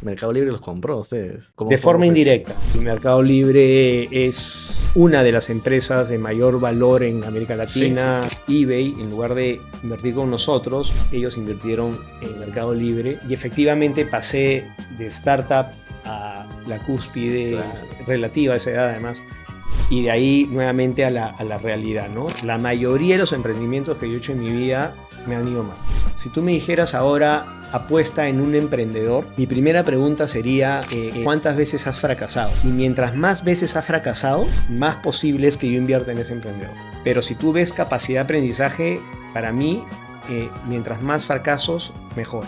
Mercado Libre los compró a ustedes. De forma indirecta. El Mercado Libre es una de las empresas de mayor valor en América Latina. Sí. eBay, en lugar de invertir con nosotros, ellos invirtieron en Mercado Libre y efectivamente pasé de startup a la cúspide relativa a esa edad además. Y de ahí nuevamente a la realidad, ¿no? La mayoría de los emprendimientos que yo he hecho en mi vida me han ido mal. Si tú me dijeras ahora, apuesta en un emprendedor, mi primera pregunta sería, ¿cuántas veces has fracasado? Y mientras más veces has fracasado, más posible es que yo invierta en ese emprendedor. Pero si tú ves capacidad de aprendizaje, para mí, mientras más fracasos, mejor.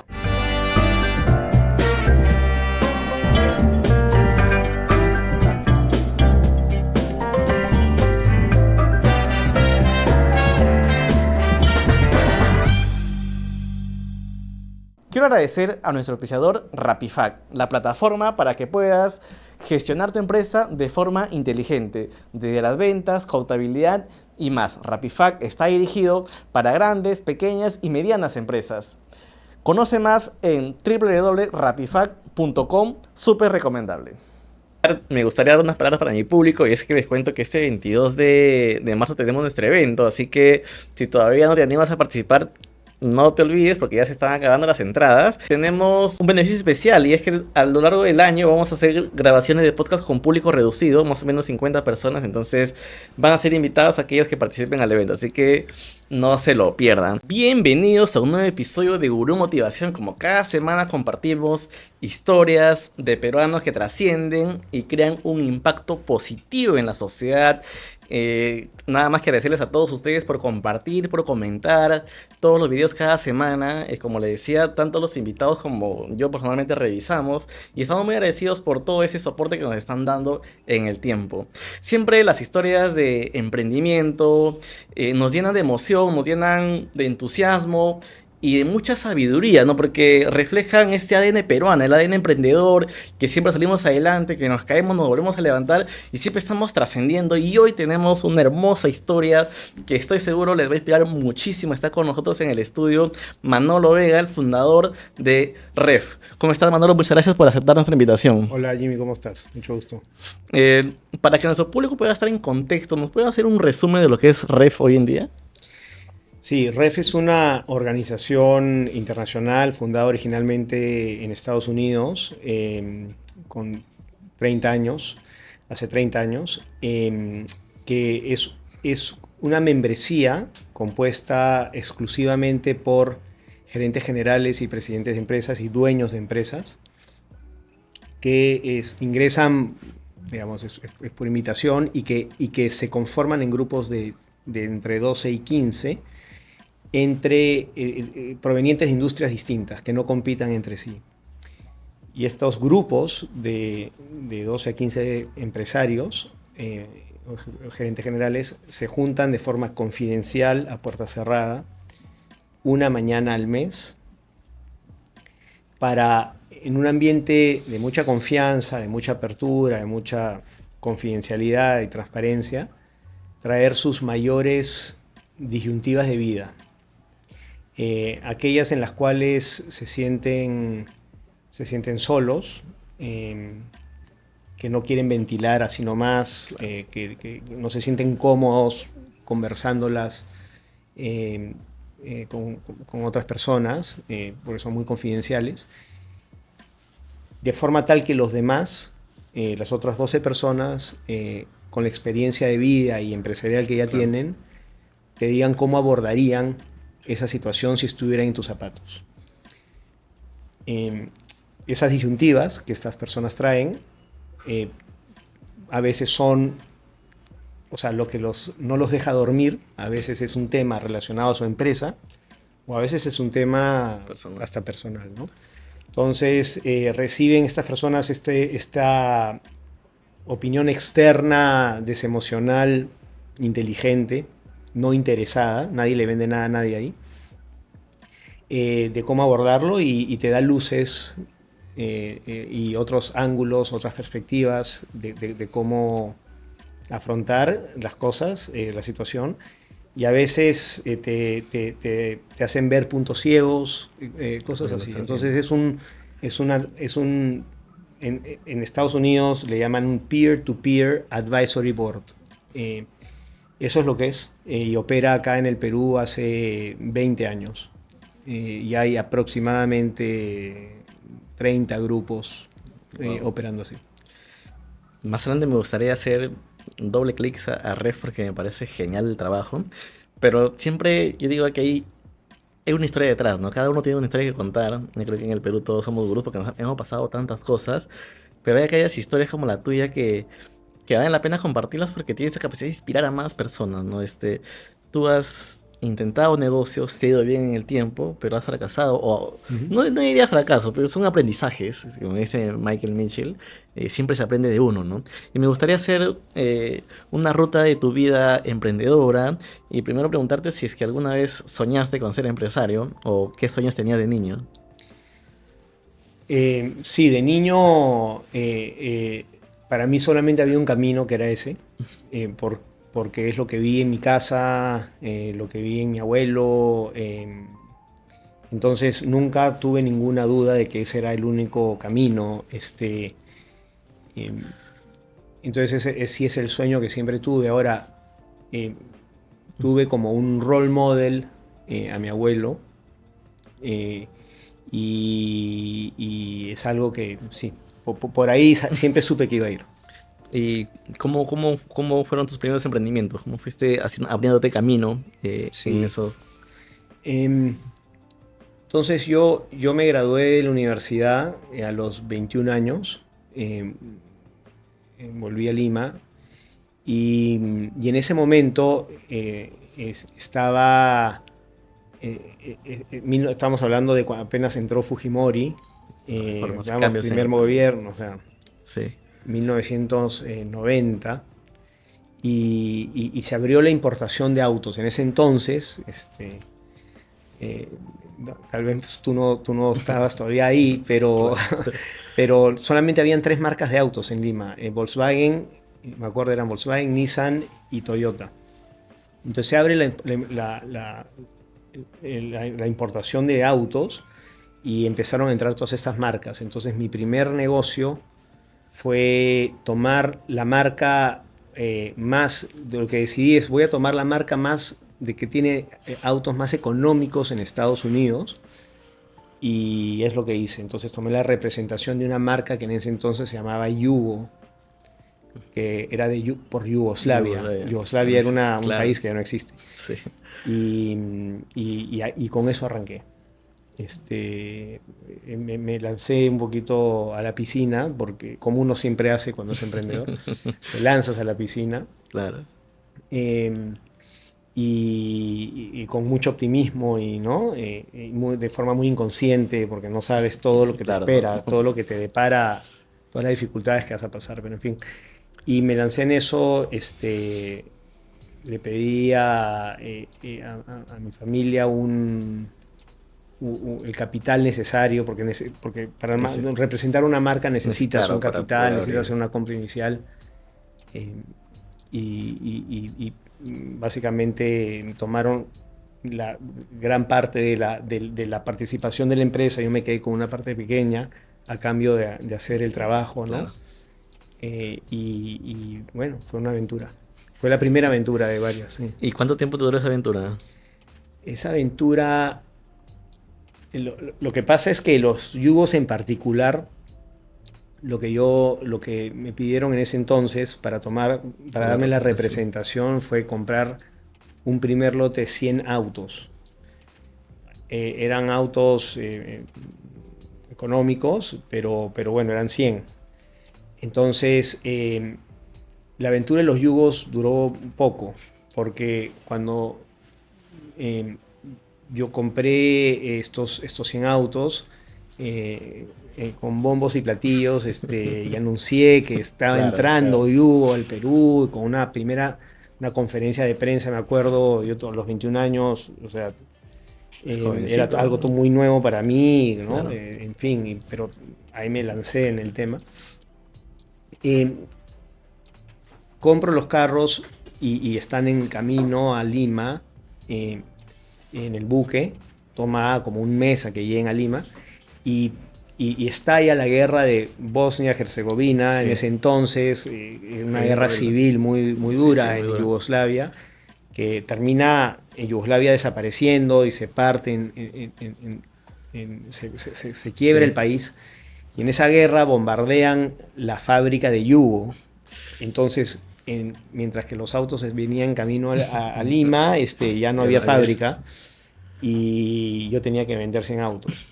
Quiero agradecer a nuestro auspiciador Rapifac, la plataforma para que puedas gestionar tu empresa de forma inteligente, desde las ventas, contabilidad y más. Rapifac está dirigido para grandes, pequeñas y medianas empresas. Conoce más en www.rapifac.com, súper recomendable. Me gustaría dar unas palabras para mi público y es que les cuento que este 22 de marzo tenemos nuestro evento, así que si todavía no te animas a participar, no te olvides porque ya se están acabando las entradas. Tenemos un beneficio especial y es que a lo largo del año vamos a hacer grabaciones de podcast con público reducido, más o menos 50 personas, entonces van a ser invitados aquellos que participen al evento, así que no se lo pierdan. Bienvenidos a un nuevo episodio de Gurú Motivación. Como cada semana compartimos historias de peruanos que trascienden y crean un impacto positivo en la sociedad. Nada más que agradecerles a todos ustedes por compartir, por comentar todos los videos cada semana. Como les decía, tanto los invitados como yo personalmente revisamos y estamos muy agradecidos por todo ese soporte que nos están dando en el tiempo. Siempre las historias de emprendimiento nos llenan de emoción, nos llenan de entusiasmo y de mucha sabiduría, ¿no? Porque reflejan este ADN peruano, el ADN emprendedor, que siempre salimos adelante, que nos caemos, nos volvemos a levantar y siempre estamos trascendiendo. Y hoy tenemos una hermosa historia que estoy seguro les va a inspirar muchísimo. Está con nosotros en el estudio Manolo Vega, el fundador de Ref. ¿Cómo estás, Manolo? Muchas gracias por aceptar nuestra invitación. Hola, Jimmy, ¿cómo estás? Mucho gusto. Para que nuestro público pueda estar en contexto, ¿nos puede hacer un resumen de lo que es Ref hoy en día? Sí, REF es una organización internacional fundada originalmente en Estados Unidos con 30 años, hace 30 años, que es una membresía compuesta exclusivamente por gerentes generales y presidentes de empresas y dueños de empresas que ingresan, digamos, es por invitación y que se conforman en grupos de entre 12 y 15 provenientes de industrias distintas, que no compitan entre sí. Y estos grupos de 12 a 15 empresarios, gerentes generales, se juntan de forma confidencial, a puerta cerrada, una mañana al mes, para, en un ambiente de mucha confianza, de mucha apertura, de mucha confidencialidad y transparencia, traer sus mayores disyuntivas de vida. Aquellas en las cuales se sienten solos, que no quieren ventilar así nomás, que no se sienten cómodos conversándolas con otras personas, porque son muy confidenciales, de forma tal que los demás, las otras 12 personas, con la experiencia de vida y empresarial que ya tienen, te digan cómo abordarían esa situación si estuvieran en tus zapatos. Esas disyuntivas que estas personas traen a veces son, o sea, lo que no los deja dormir, a veces es un tema relacionado a su empresa o a veces es un tema hasta personal, ¿no? Entonces reciben estas personas esta opinión externa, desemocional, inteligente, no interesada, nadie le vende nada a nadie ahí, de cómo abordarlo y te da luces y otros ángulos, otras perspectivas de cómo afrontar las cosas, la situación, y a veces te hacen ver puntos ciegos, cosas así. Entonces es un En Estados Unidos le llaman un Peer-to-Peer Advisory Board. Eso es lo que es. Y opera acá en el Perú hace 20 años. Y hay aproximadamente 30 grupos operando así. Más adelante me gustaría hacer doble clic a Ref porque me parece genial el trabajo. Pero siempre yo digo que hay una historia detrás, ¿no? Cada uno tiene una historia que contar. Yo creo que en el Perú todos somos gurús porque hemos pasado tantas cosas. Pero hay aquellas historias como la tuya que valen la pena compartirlas porque tienes esa capacidad de inspirar a más personas, ¿no? Tú has intentado negocios, te ha ido bien en el tiempo, pero has fracasado, o Ujú. no diría fracaso, pero son aprendizajes, como dice Michael Mitchell, siempre se aprende de uno, ¿no? Y me gustaría hacer una ruta de tu vida emprendedora y primero preguntarte si es que alguna vez soñaste con ser empresario o qué sueños tenías de niño. Sí, de niño para mí solamente había un camino que era ese, porque es lo que vi en mi casa, lo que vi en mi abuelo. Entonces nunca tuve ninguna duda de que ese era el único camino. Eh, entonces ese sí es el sueño que siempre tuve. Ahora, eh, tuve como un role model a mi abuelo. eh, y es algo que sí, por ahí siempre supe que iba a ir. ¿Y cómo fueron tus primeros emprendimientos? ¿Cómo fuiste abriéndote camino en Sí. esos? Em, entonces yo me gradué de la universidad a los 21 años, volví a Lima y en ese momento estamos hablando de cuando apenas entró Fujimori, Reformas y digamos, cambios primer en... gobierno, o sea, Sí, 1990. Y se abrió la importación de autos. En ese entonces, eh, tal vez tú no estabas todavía ahí, pero, claro. pero solamente habían tres marcas de autos en Lima. Volkswagen, me acuerdo eran Volkswagen, Nissan y Toyota. Entonces se abre la importación de autos y empezaron a entrar todas estas marcas. Entonces mi primer negocio fue tomar la marca más, de lo que decidí es voy a tomar la marca más de que tiene autos más económicos en Estados Unidos y es lo que hice. Entonces tomé la representación de una marca que en ese entonces se llamaba Yugo, que era por Yugoslavia. Yugoslavia era un Claro, país que ya no existe. sí. Y, y con eso arranqué. Me lancé un poquito a la piscina, porque como uno siempre hace cuando es emprendedor, te lanzas a la piscina Claro, eh, y con mucho optimismo y, ¿no? De forma muy inconsciente, porque no sabes todo lo que te claro. espera, todo lo que te depara, todas las dificultades que vas a pasar, pero en fin. Y me lancé en eso, le pedí a mi familia el capital necesario, porque para representar una marca necesitas un Claro, para poder capital, necesitas abrir. hacer una compra inicial. eh, y básicamente tomaron la gran parte de la participación de la empresa. Yo me quedé con una parte pequeña a cambio de hacer el trabajo, ¿no? Claro. Bueno, fue una aventura. Fue la primera aventura de varias, sí. ¿Y cuánto tiempo te duró esa aventura? Esa aventura, lo que pasa es que los yugos en particular, lo que me pidieron en ese entonces para Fue la darme la representación. representación fue comprar un primer lote de 100 autos. Eran autos económicos, pero bueno, eran 100. Entonces, la aventura de los yugos duró poco, porque cuando eh, yo compré estos 100 autos con bombos y platillos y anuncié que estaba Claro, entrando Yugo al Perú con una conferencia de prensa, me acuerdo, yo a los 21 años, o sea, era jovencito, algo ¿no? muy nuevo para mí, ¿no? Claro. En fin, pero ahí me lancé en el tema. Eh, Compro los carros y están en camino a Lima, en el buque. Toma como un mes a que lleguen a Lima. Y, y estalla la guerra de Bosnia-Herzegovina, Sí. en ese entonces, una guerra civil muy, muy dura en Yugoslavia, que termina en Yugoslavia desapareciendo y se parte, se quiebra el país. Y en esa guerra bombardean la fábrica de Yugo. Entonces, mientras que los autos venían camino a Lima, ya no había fábrica y yo tenía que vender 100 autos.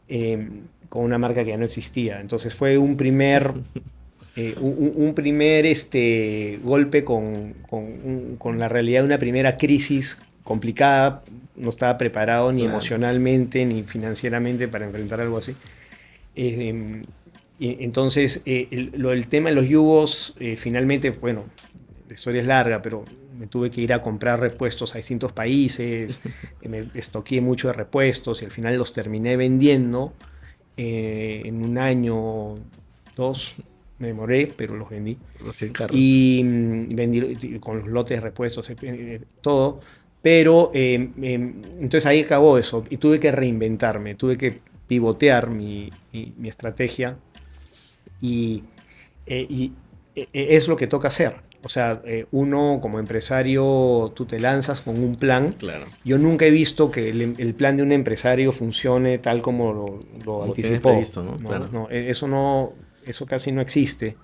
Con una marca que ya no existía. Entonces fue un primer golpe con la realidad de una primera crisis complicada. No estaba preparado ni emocionalmente ni financieramente para enfrentar algo así. Entonces, el tema de los yugos, finalmente, bueno, la historia es larga, pero me tuve que ir a comprar repuestos a distintos países, me estoqué mucho de repuestos y al final los terminé vendiendo en un año, 2, me demoré, pero los vendí. Y vendí con los lotes de repuestos, todo. Pero entonces ahí acabó eso y tuve que reinventarme, tuve que pivotear mi estrategia y es lo que toca hacer. O sea, uno como empresario, tú te lanzas con un plan. Claro. Yo nunca he visto que el plan de un empresario funcione tal como lo anticipó. Previsto, ¿no? No, Claro. eso casi no existe.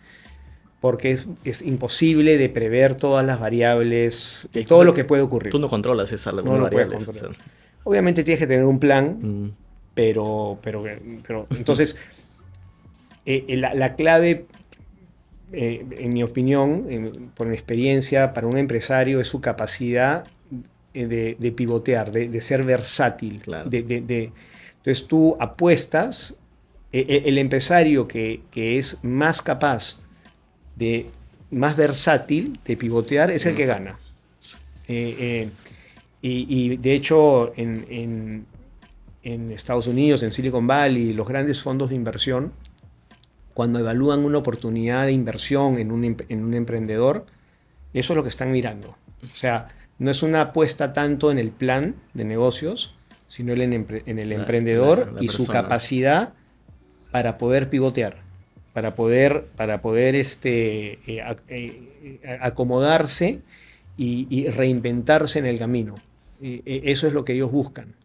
Porque es imposible de prever todas las variables, todo lo que puede ocurrir. Tú no controlas esas variables. O sea. Obviamente tienes que tener un plan, pero entonces la clave, en mi opinión, por mi experiencia, para un empresario es su capacidad de pivotear, de ser versátil. Claro. Entonces tú apuestas, el empresario que es más capaz, más versátil de pivotear, es el que gana. Y de hecho en Estados Unidos, en Silicon Valley, los grandes fondos de inversión, cuando evalúan una oportunidad de inversión en un emprendedor, eso es lo que están mirando. O sea, no es una apuesta tanto en el plan de negocios, sino en el emprendedor y su capacidad para poder pivotear, para poder acomodarse y reinventarse en el camino. Eso es lo que ellos buscan.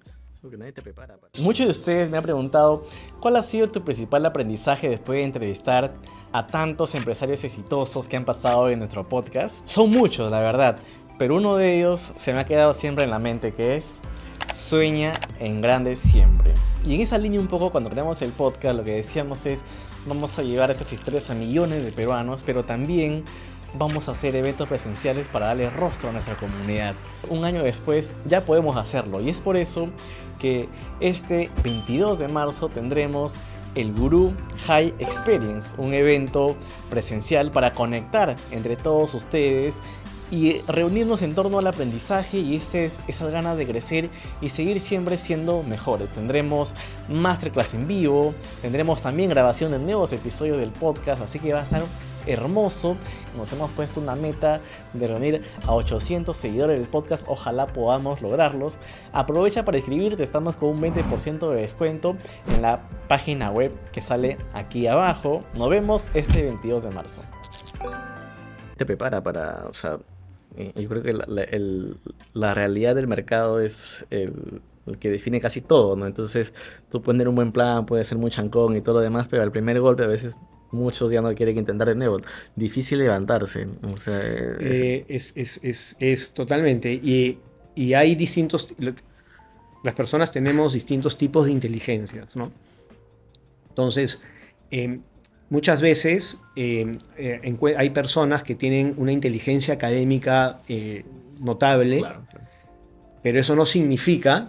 Que nadie te prepara. Muchos de ustedes me han preguntado cuál ha sido tu principal aprendizaje después de entrevistar a tantos empresarios exitosos que han pasado en nuestro podcast. Son muchos, la verdad, pero uno de ellos se me ha quedado siempre en la mente, que es: sueña en grande siempre. Y en esa línea un poco, cuando creamos el podcast, lo que decíamos es: vamos a llevar estas historias a millones de peruanos, pero también vamos a hacer eventos presenciales para darle rostro a nuestra comunidad. Un año después ya podemos hacerlo, y es por eso que este 22 de marzo tendremos el Gurú High Experience, un evento presencial para conectar entre todos ustedes y reunirnos en torno al aprendizaje y esas ganas de crecer y seguir siempre siendo mejores. Tendremos masterclass en vivo, tendremos también grabación de nuevos episodios del podcast, así que va a estar hermoso. Nos hemos puesto una meta de reunir a 800 seguidores del podcast. Ojalá podamos lograrlos. Aprovecha para inscribirte, estamos con un 20% de descuento en la página web que sale aquí abajo. Nos vemos este 22 de marzo. Te prepara para, o sea, yo creo que la realidad del mercado es el que define casi todo, ¿no? Entonces tú puedes tener un buen plan, puedes ser muy chancón y todo lo demás, pero al primer golpe a veces muchos ya no quieren intentar de nuevo. Difícil levantarse. O sea, es totalmente. Y hay distintos... Las personas tenemos distintos tipos de inteligencias, ¿no? Entonces, muchas veces hay personas que tienen una inteligencia académica notable, claro. Pero eso no significa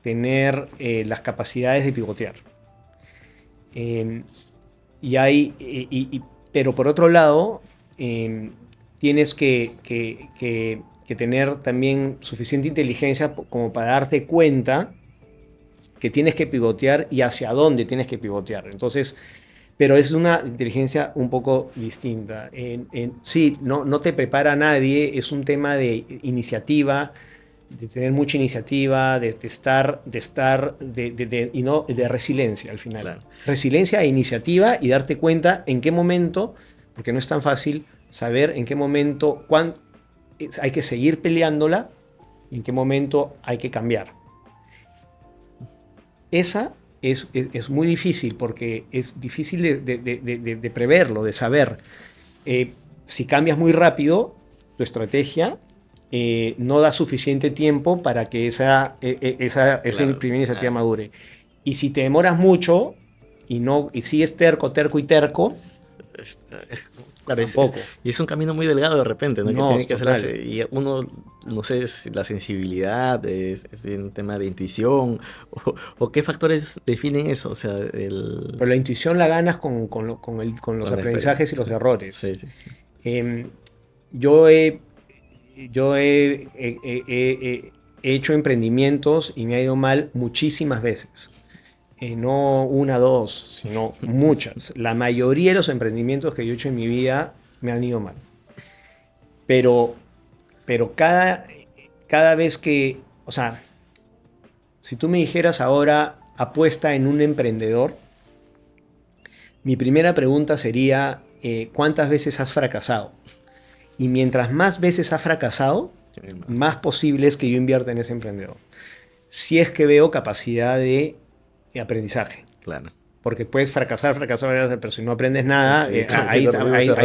tener las capacidades de pivotear. Pero por otro lado, tienes que tener también suficiente inteligencia como para darte cuenta que tienes que pivotear y hacia dónde tienes que pivotear. Entonces, pero es una inteligencia un poco distinta. Sí, no te prepara nadie, es un tema de iniciativa, de tener mucha iniciativa, de resiliencia al final. Claro. Resiliencia e iniciativa y darte cuenta en qué momento, porque no es tan fácil saber en qué momento hay que seguir peleándola y en qué momento hay que cambiar. Esa es muy difícil porque es difícil de preverlo, de saber. Si cambias muy rápido, tu estrategia no da suficiente tiempo para que esa primera iniciativa madure. Y si te demoras mucho y sigues terco, Claro, tampoco. Y es un camino muy delgado de repente, ¿no? No, Que tiene que hacer y uno, no sé, si la sensibilidad, es un tema de intuición, o qué factores definen eso, o sea, Pero la intuición la ganas con los aprendizajes y los errores. Sí, sí, sí. Yo he hecho emprendimientos y me ha ido mal muchísimas veces. No una, dos, sino muchas. La mayoría de los emprendimientos que yo he hecho en mi vida me han ido mal. Pero cada vez que, o sea, si tú me dijeras ahora apuesta en un emprendedor, mi primera pregunta sería ¿cuántas veces has fracasado? Y mientras más veces has fracasado, más posible es que yo invierta en ese emprendedor. Si es que veo capacidad de aprendizaje. Claro. Porque puedes fracasar, pero si no aprendes nada, sí, ahí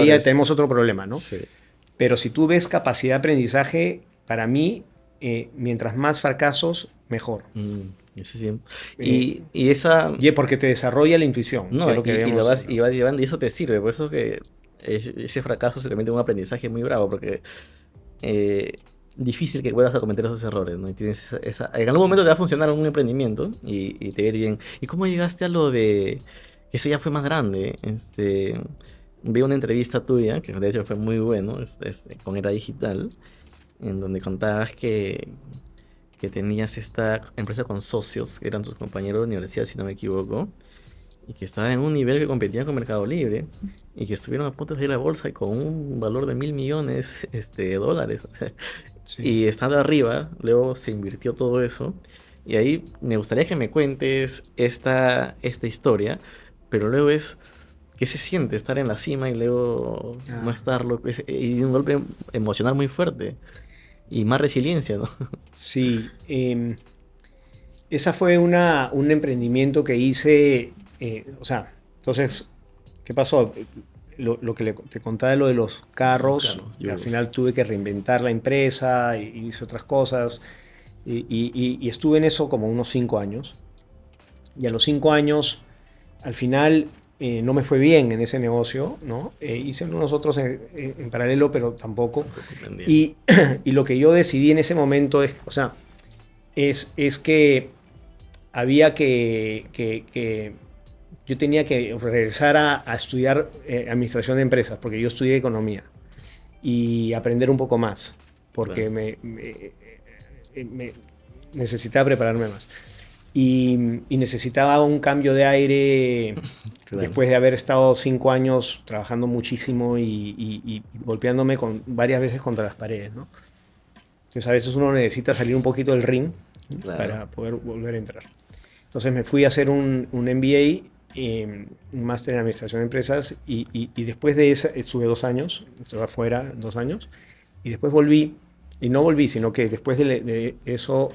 ya tenemos otro problema, ¿no? Sí. Pero si tú ves capacidad de aprendizaje, para mí, mientras más fracasos, mejor. Eso sí. Y esa... porque te desarrolla la intuición. No, que es lo que y vas llevando, y eso te sirve. Por eso que ese fracaso se convierte en un aprendizaje muy bravo, porque difícil que vuelvas a cometer esos errores, ¿no? Y tienes en algún momento te va a funcionar un emprendimiento y te va a ir bien. ¿Y cómo llegaste a lo de que eso ya fue más grande? Vi una entrevista tuya, que de hecho fue muy bueno, con Era Digital, en donde contabas que tenías esta empresa con socios, que eran tus compañeros de universidad, si no me equivoco, y que estaban en un nivel que competían con Mercado Libre, y que estuvieron a punto de ir a bolsa y con un valor de $1.000 millones de dólares. O sea, sí. Y estando arriba, luego se invirtió todo eso. Y ahí me gustaría que me cuentes esta historia, pero luego ¿qué se siente estar en la cima y luego no estarlo? Y un golpe emocional muy fuerte. Y más resiliencia, ¿no? Sí. Esa fue un emprendimiento que hice. Entonces, ¿qué pasó? Lo que te contaba de lo de los carros, al final tuve que reinventar la empresa y hice otras cosas. Y estuve en eso como unos 5 años. Y a los 5 años, al final, no me fue bien en ese negocio, ¿no? Hice unos otros en paralelo, pero tampoco. Y lo que yo decidí en ese momento es que había que yo tenía que regresar a estudiar administración de empresas, porque yo estudié economía, y aprender un poco más, porque me necesitaba prepararme más. Y necesitaba un cambio de aire después de haber estado 5 años trabajando muchísimo y golpeándome varias veces contra las paredes, ¿no? Entonces a veces uno necesita salir un poquito del ring para poder volver a entrar. Entonces me fui a hacer un MBA, un máster en administración de empresas, y después de eso estuve 2 años, estuve afuera 2 años, y después volví, y no volví, sino que después de eso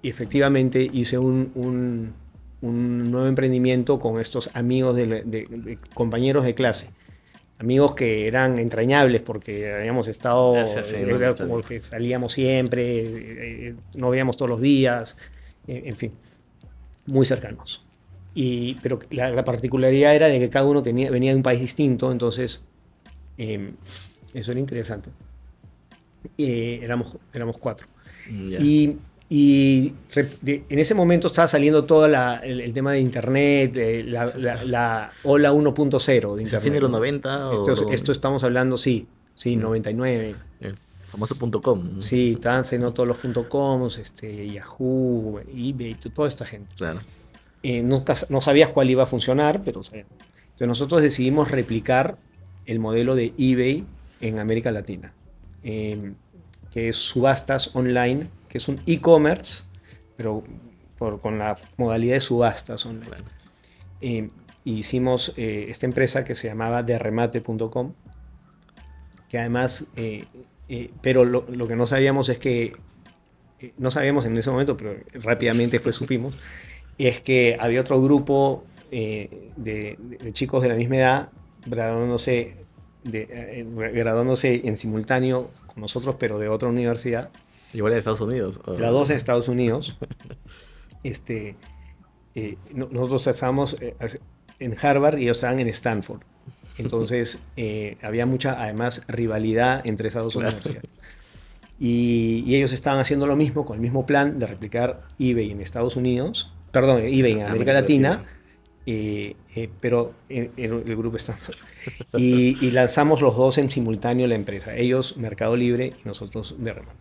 efectivamente hice un nuevo emprendimiento con estos amigos de compañeros de clase. Amigos que eran entrañables porque habíamos estado, era como que salíamos siempre, nos veíamos todos los días, en fin, muy cercanos. Pero la particularidad era de que cada uno venía de un país distinto, entonces eso era interesante. Éramos 4. Yeah. Y en ese momento estaba saliendo todo el tema de Internet, la ola 1.0 de Internet. ¿Fin de los 90? Esto estamos hablando, sí, 99. El famoso .com. Sí, estaban saliendo todos los .coms, Yahoo, eBay, toda esta gente. Claro. No sabías cuál iba a funcionar, pero sabías. Entonces nosotros decidimos replicar el modelo de eBay en América Latina. que es subastas online, que es un e-commerce, pero con la modalidad de subastas online. Claro. Hicimos esta empresa que se llamaba derremate.com, que además, pero lo que no sabíamos es que, no sabíamos en ese momento, pero rápidamente después supimos, es que había otro grupo de chicos de la misma edad graduándose, graduándose en simultáneo con nosotros, pero de otra universidad, Igual en Estados Unidos. las dos en Estados Unidos. Nosotros estábamos en Harvard y ellos estaban en Stanford. Entonces había mucha, además, rivalidad entre esas dos universidades. Y ellos estaban haciendo lo mismo, con el mismo plan de replicar eBay en Estados Unidos, perdón, eBay en América Latina, pero el grupo Stanford. Y lanzamos los dos en simultáneo la empresa. Ellos Mercado Libre y nosotros Derremate.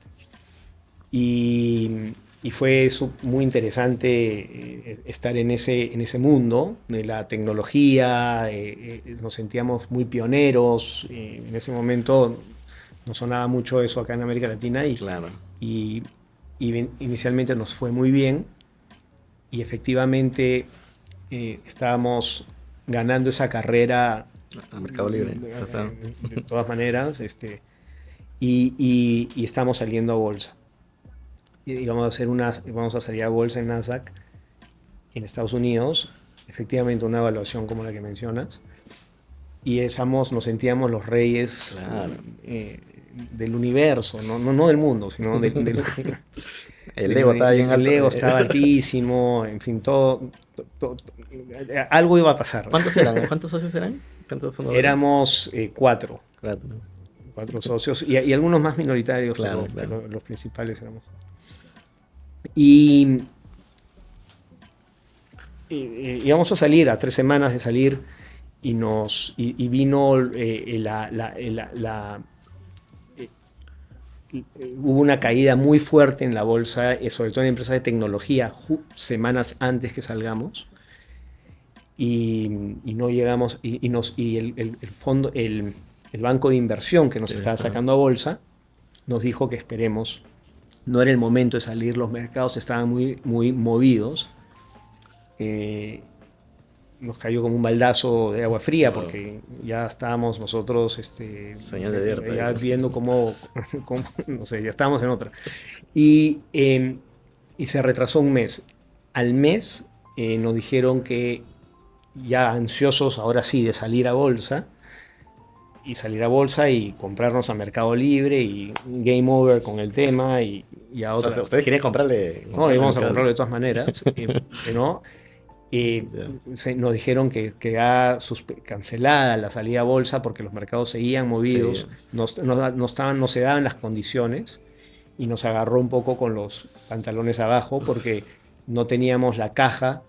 Y fue muy interesante estar en ese mundo de la tecnología. Nos sentíamos muy pioneros. En ese momento no sonaba mucho eso acá en América Latina Claro. y inicialmente nos fue muy bien y efectivamente estábamos ganando esa carrera A Mercado Libre. de todas maneras y estamos saliendo a bolsa. Y vamos a salir a bolsa en Nasdaq en Estados Unidos, efectivamente una evaluación como la que mencionas, y nos sentíamos los reyes, Claro. del universo, no del mundo, sino del El ego estaba bien alto. El ego estaba altísimo, en fin, algo iba a pasar. ¿Cuántos eran? ¿Cuántos socios eran? ¿Cuántos fundadores? Éramos 4. Cuatro. 4 socios y algunos más minoritarios, Claro, pero los principales éramos. Y íbamos a salir a 3 semanas de salir y vino hubo una caída muy fuerte en la bolsa, sobre todo en empresas de tecnología, semanas antes que salgamos. Y no llegamos, y el fondo, el banco de inversión que nos estaba sacando a bolsa, nos dijo que esperemos. No era el momento de salir, los mercados estaban muy, muy movidos. Nos cayó como un baldazo de agua fría porque ya estábamos nosotros Señal de alerta, ya viendo cómo, no sé, ya estábamos en otra. Y se retrasó un mes. Al mes nos dijeron que ya ansiosos ahora sí de salir a bolsa y comprarnos a Mercado Libre y game over con el tema y a otra. O sea, ustedes querían comprarle. No, íbamos a comprarlo de todas maneras, ¿no? Nos dijeron que quedaba cancelada la salida a bolsa porque los mercados seguían movidos, no se daban las condiciones y nos agarró un poco con los pantalones abajo porque no teníamos la caja,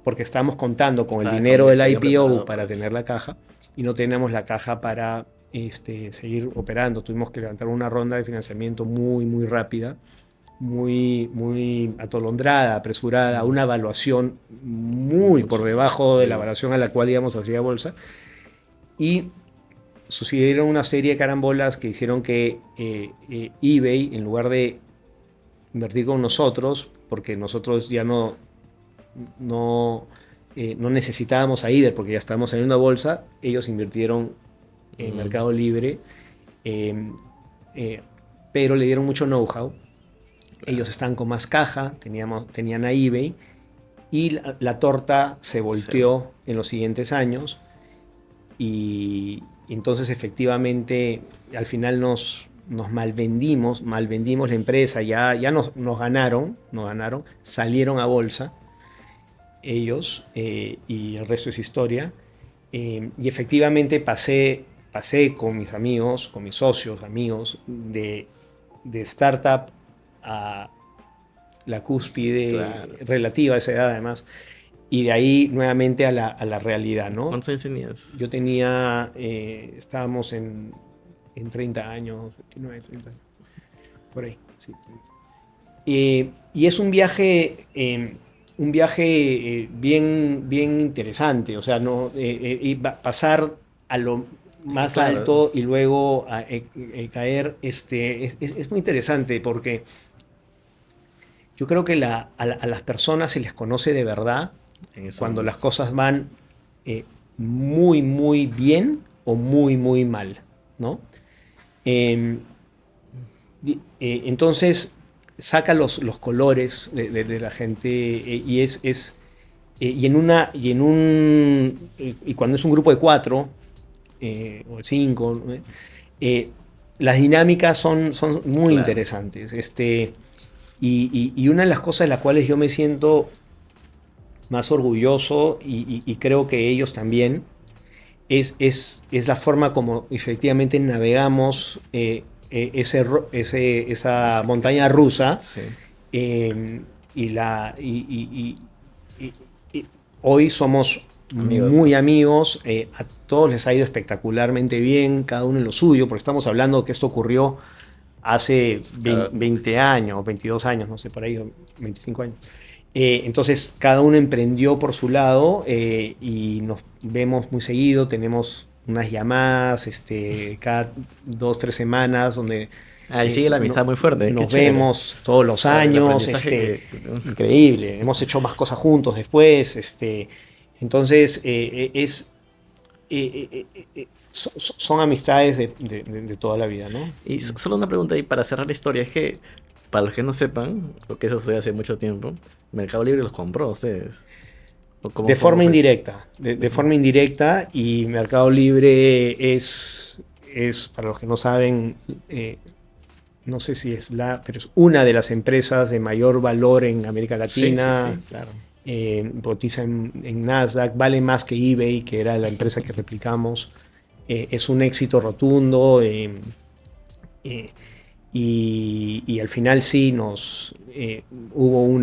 porque estábamos contando con el dinero del IPO para tener la caja y no teníamos la caja para seguir operando. Tuvimos que levantar una ronda de financiamiento muy, muy rápida, muy, muy atolondrada, apresurada, una evaluación muy por debajo de la evaluación a la cual íbamos a salir a bolsa. Y sucedieron una serie de carambolas que hicieron que eBay, en lugar de invertir con nosotros, porque nosotros ya no necesitábamos a eBay porque ya estábamos saliendo a bolsa, ellos invirtieron en Mercado Libre, pero le dieron mucho know-how. Ellos estaban con más caja, tenían a eBay y la torta se volteó en los siguientes años y entonces efectivamente al final nos malvendimos la empresa, ya nos ganaron, salieron a bolsa ellos y el resto es historia. Y efectivamente pasé con mis amigos, con mis socios, amigos, de startup a la cúspide relativa a esa edad además, y de ahí nuevamente a la realidad, ¿no? ¿Cuántos años tenías? Yo tenía, estábamos en 30 años, 29, 30 años, por ahí, sí. Y es un viaje bien interesante, o sea, pasar más Claro, alto y luego caer, es muy interesante porque yo creo que a las personas se les conoce de verdad en ese cuando las momento. cosas van eh, muy, muy bien o muy, muy mal, ¿no? Em, entonces saca los colores de la gente y en una y cuando es un grupo de cuatro o de cinco, ¿no? eh, las dinámicas son muy Claro. interesantes. Y una de las cosas de las cuales yo me siento más orgulloso y creo que ellos también es la forma como efectivamente navegamos esa montaña rusa Sí. eh, y, la, y- y hoy somos Amigos, muy amigos, a todos les ha ido espectacularmente bien, cada uno en lo suyo, porque estamos hablando que esto ocurrió hace claro. 20 años, 22 años, no sé, por ahí, 25 años. Entonces, cada uno emprendió por su lado y nos vemos muy seguido, tenemos unas llamadas cada 2, 3 semanas donde Ahí sigue la amistad muy fuerte, qué nos chévere. vemos todos los Claro, el años, aprendizaje que... increíble, hemos hecho más cosas juntos después, entonces son amistades de toda la vida, ¿no? Y solo una pregunta ahí para cerrar la historia, es que para los que no sepan, porque eso sucedió hace mucho tiempo, Mercado Libre los compró a ustedes. ¿O De cómo forma fue eso? indirecta, de forma indirecta, y Mercado Libre para los que no saben, no sé si es pero es una de las empresas de mayor valor en América Sí, sí, Latina, sí, claro. cotiza en Nasdaq, vale más que eBay, que era la empresa que replicamos, es un éxito rotundo, eh, y al final sí hubo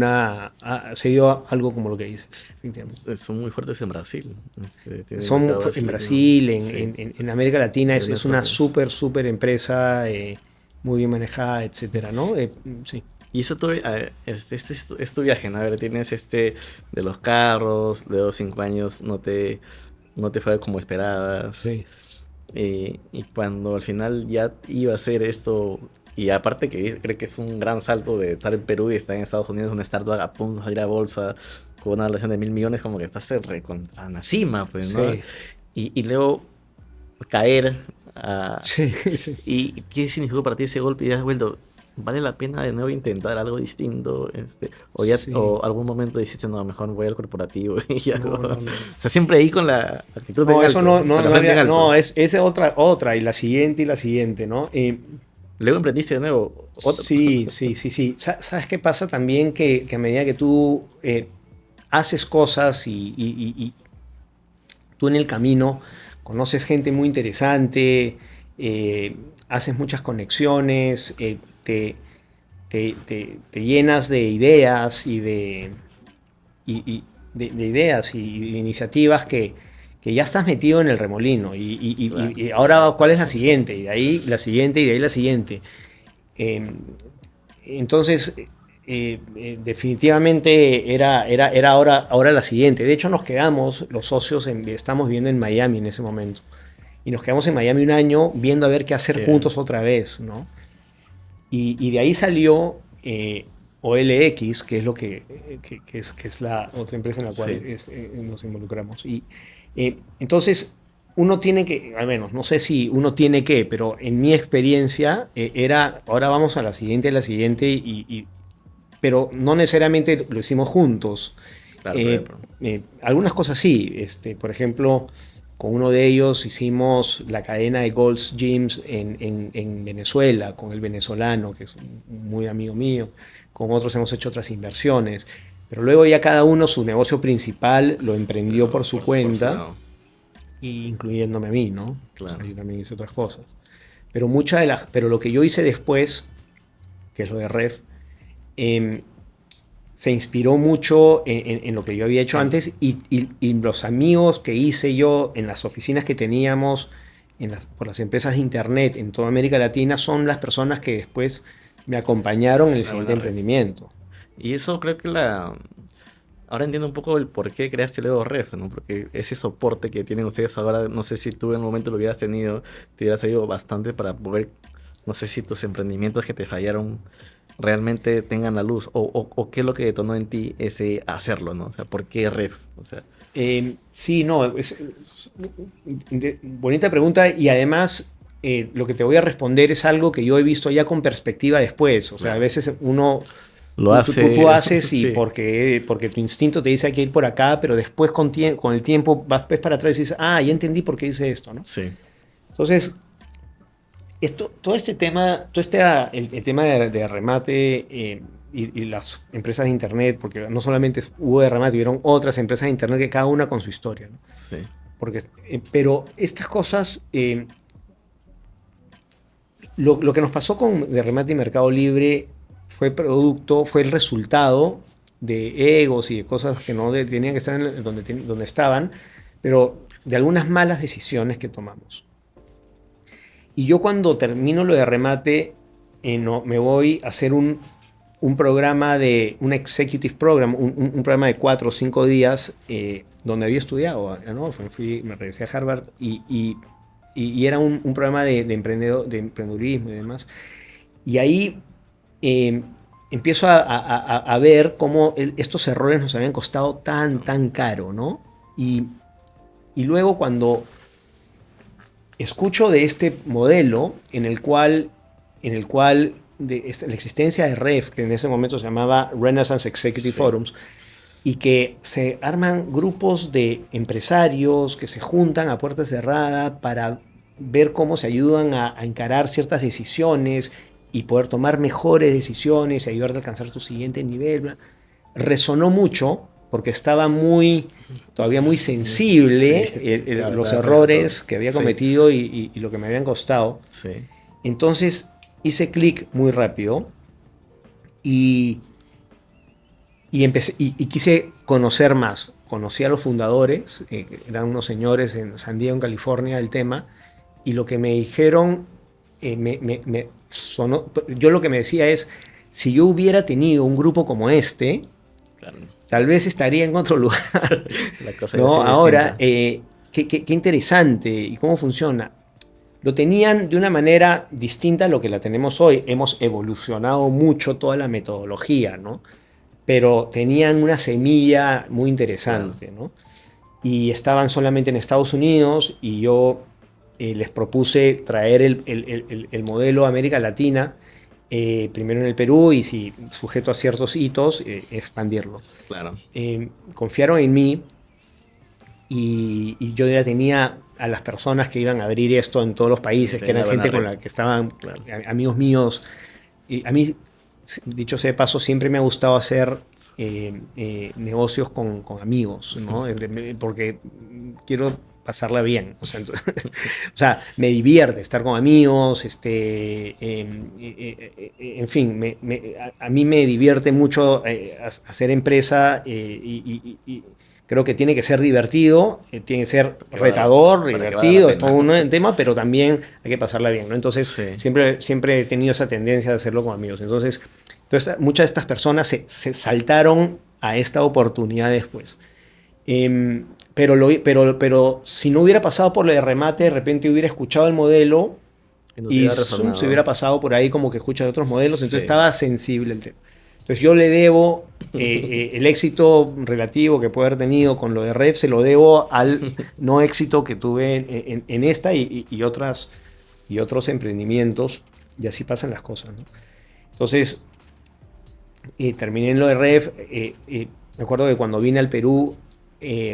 se dio algo como lo que dices, efectivamente. Son muy fuertes en Brasil. Tienen mercado En brasileño. Brasil, Sí, en América Latina es muy es una fuertes. súper, súper empresa, muy bien manejada, etcétera, ¿no? Sí. Y eso a ver, es tu viaje, ¿no? A ver, tienes de los carros, de los 5 años no te fue como esperabas. Sí. Y cuando al final ya iba a hacer esto, y aparte que creo que es un gran salto de estar en Perú y estar en Estados Unidos, una startup a punto de ir a bolsa con una relación de 1.000 millones, como que estás a la cima, pues, ¿no? Sí. Y luego caer. a- Sí, sí. ¿Y qué significó para ti ese golpe? Y has vuelto, ¿vale la pena de nuevo intentar algo distinto? Sí. O algún momento dijiste, no, mejor voy al corporativo y hago. No, O no, no. sea, siempre ahí con la actitud No, en eso alto, con la no frente en había, no, alto. es otra, y la siguiente, ¿no? Luego emprendiste de nuevo. Otro. Sí, sí, sí, sí. ¿Sabes qué pasa también? Que a medida que tú haces cosas y tú en el camino conoces gente muy interesante, haces muchas conexiones, te llenas de ideas de ideas y de iniciativas que ya estás metido en el remolino. Claro. Y ahora, ¿cuál es la siguiente? Y de ahí la siguiente y de ahí la siguiente. Eh, entonces, definitivamente era ahora la siguiente. De hecho, nos quedamos, los socios, estamos viviendo en Miami en ese momento. Y nos quedamos en Miami un año viendo a ver qué hacer Que, juntos otra vez, ¿no? Y de ahí salió OLX, que es que es la otra empresa en la cual sí. nos involucramos. Entonces, uno tiene que, al menos, no sé si uno tiene que, pero en mi experiencia era, ahora vamos a la siguiente, pero no necesariamente lo hicimos juntos. Claro, por ejemplo. Algunas cosas sí, por ejemplo, con uno de ellos hicimos la cadena de Gold's Gyms en Venezuela, con el venezolano, que es muy amigo mío. Con otros hemos hecho otras inversiones. Pero luego ya cada uno su negocio principal lo emprendió por su Por su cuenta, lado. incluyéndome a mí, ¿no? O sea, Claro. yo también hice otras cosas. Pero lo que yo hice después, que es lo de Ref, eh, se inspiró mucho en lo que yo había hecho antes y los amigos que hice yo en las oficinas que teníamos por las empresas de internet en toda América Latina son las personas que después me acompañaron en Es el una siguiente buena red. emprendimiento. Y eso creo que ahora entiendo un poco el por qué creaste luego Ref, ¿no? Porque ese soporte que tienen ustedes ahora, no sé si tú en un momento lo hubieras tenido, te hubieras ayudado bastante para poder, no sé si tus emprendimientos que te fallaron realmente tengan la luz, o qué es lo que detonó en ti ese hacerlo, ¿no? O sea, ¿por qué Ref? O sea, Sí, no, bonita pregunta y además lo que te voy a responder es algo que yo he visto ya con perspectiva después. O sea, a veces uno, lo tú hace, haces y sí, porque tu instinto te dice hay que ir por acá, pero después con el tiempo ves para atrás y dices, ah, ya entendí por qué hice esto, ¿no? sí, Entonces, todo este tema, el tema de remate y las empresas de Internet, porque no solamente hubo de remate, hubieron otras empresas de Internet que cada una con su historia, ¿no? sí, Porque, pero estas cosas, lo que nos pasó con de remate y Mercado Libre fue el resultado de egos y de cosas que no tenían que estar donde estaban, pero de algunas malas decisiones que tomamos. Y yo cuando termino lo de remate, no, me voy a hacer un programa un executive program, un programa de 4 o 5 días donde había estudiado, ¿no? Me regresé a Harvard y era un programa de emprendedurismo y demás. Y ahí empiezo a ver cómo estos errores nos habían costado tan caro, ¿no? Y luego cuando escucho de este modelo en el cual la existencia de REF, que en ese momento se llamaba Renaissance Executive Forums, y que se arman grupos de empresarios que se juntan a puerta cerrada para ver cómo se ayudan a encarar ciertas decisiones y poder tomar mejores decisiones y ayudarte a alcanzar tu siguiente nivel. Resonó mucho porque estaba todavía muy sensible sí, claro, los claro, errores claro. que había Sí, cometido y lo que me habían costado. sí, Entonces hice clic muy rápido y empecé y quise conocer más. Conocí a los fundadores, eran unos señores en San Diego, en California, del tema, y lo que me dijeron me sonó. Yo lo que me decía es, si yo hubiera tenido un grupo como este, claro. tal vez estaría en otro lugar. La cosa ya ¿No? sí Ahora, distinta. qué interesante y cómo funciona. Lo tenían de una manera distinta a lo que la tenemos hoy. Hemos evolucionado mucho toda la metodología, ¿no? Pero tenían una semilla muy interesante, Claro. ¿no? Y estaban solamente en Estados Unidos y yo les propuse traer el modelo a América Latina, primero en el Perú y si sujeto a ciertos hitos, expandirlo. Claro. Confiaron en mí y yo ya tenía a las personas que iban a abrir esto en todos los países, que Tenía eran buena gente con red. la que estaban Claro. amigos míos. Y a mí, dicho sea de paso, siempre me ha gustado hacer negocios con amigos, ¿no? Porque quiero pasarla bien. O sea, o sea, me divierte estar con amigos, en fin, a mí me divierte mucho hacer empresa y creo que tiene que ser divertido, tiene que ser retador, Para que valga la divertido, es todo pena. un tema, pero también hay que pasarla bien, ¿no? Entonces, Sí, siempre he tenido esa tendencia de hacerlo con amigos. Entonces muchas de estas personas se saltaron a esta oportunidad después. Pero si no hubiera pasado por lo de remate, de repente hubiera escuchado el modelo y no te y hubiera se hubiera resonado. pasado por ahí como que escucha de otros modelos, entonces Sí, estaba sensible el tema. Entonces yo le debo el éxito relativo que puede haber tenido con lo de Ref, se lo debo al no éxito que tuve en esta y otros emprendimientos, y así pasan las cosas, ¿no? Entonces, terminé en lo de Ref, me acuerdo que cuando vine al Perú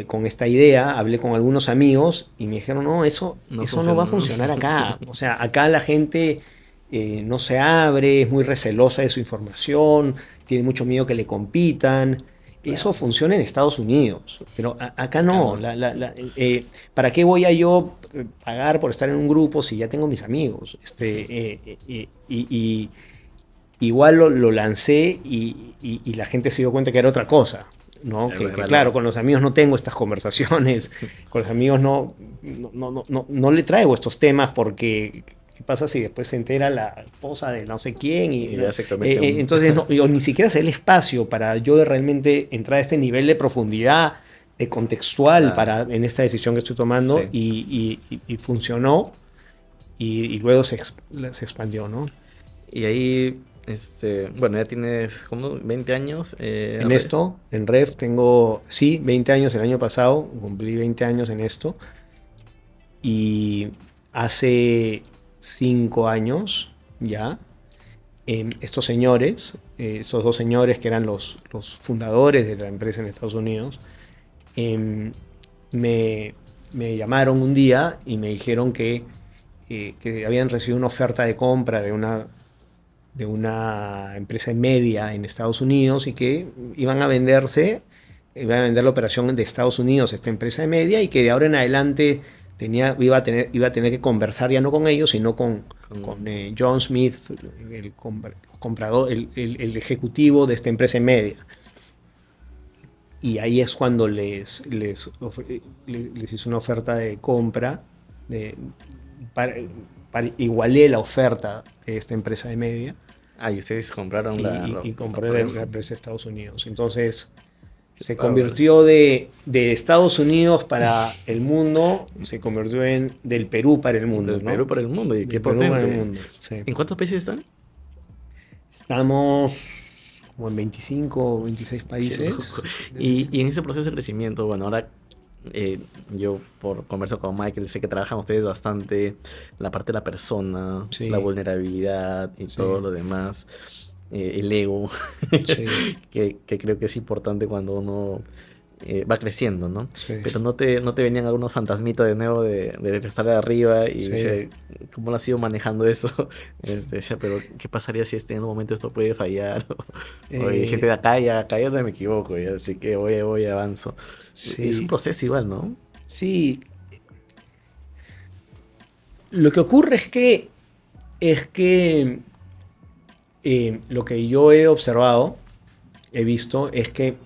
con esta idea, hablé con algunos amigos y me dijeron, no, eso no no va a funcionó. funcionar acá. O sea, acá la gente no se abre, es muy recelosa de su información, tiene mucho miedo que le compitan. Eso Claro, funciona en Estados Unidos, pero acá acá no. no. ¿Para qué voy a yo pagar por estar en un grupo si ya tengo mis amigos? Igual lo lancé y la gente se dio cuenta que era otra cosa, ¿no? El Que valor. claro, con los amigos no tengo estas conversaciones, con los amigos no le traigo estos temas porque pasa si después se entera la esposa de no sé quién? Y ya se comete entonces, o ni siquiera se da el espacio para yo realmente entrar a este nivel de profundidad, de contextual, en esta decisión que estoy tomando, y funcionó, y luego se expandió, ¿no? Y ahí, bueno, ya tienes como 20 años. En esto, en Ref, tengo, 20 años el año pasado, cumplí 20 años en esto. Y hace 5 años ya, estos señores, estos dos señores que eran los fundadores de la empresa en Estados Unidos, me llamaron un día y me dijeron que habían recibido una oferta de compra de una empresa media en Estados Unidos y que iban a vender la operación de Estados Unidos, esta empresa de media, y que de ahora en adelante iba a tener que conversar ya no con ellos, sino con John Smith, el comprador, el ejecutivo de esta empresa de media. Y ahí es cuando les hizo una oferta de compra, igualé la oferta de esta empresa de media. Y ustedes compraron y compré la empresa de Estados Unidos. Entonces se convirtió de Estados Unidos para el mundo, se convirtió del Perú para el mundo. Del Perú para el mundo, y qué potente. Perú para el mundo. Sí. ¿En cuántos países están? Estamos como en 25 o 26 países. Y en ese proceso de crecimiento, bueno, ahora yo por converso con Michael, sé que trabajan ustedes bastante la parte de la persona, la vulnerabilidad y todo lo demás, el ego, que creo que es importante cuando uno va creciendo, ¿no? Pero no te venían algunos fantasmitas de nuevo de estar de arriba y dice, ¿cómo lo has ido manejando eso? Decía, pero ¿qué pasaría si en un momento esto puede fallar? O hay gente de acá ya donde me equivoco, así que voy avanzo. Es un proceso igual, ¿no? Sí. Lo que ocurre es que lo que yo he observado, he visto, es que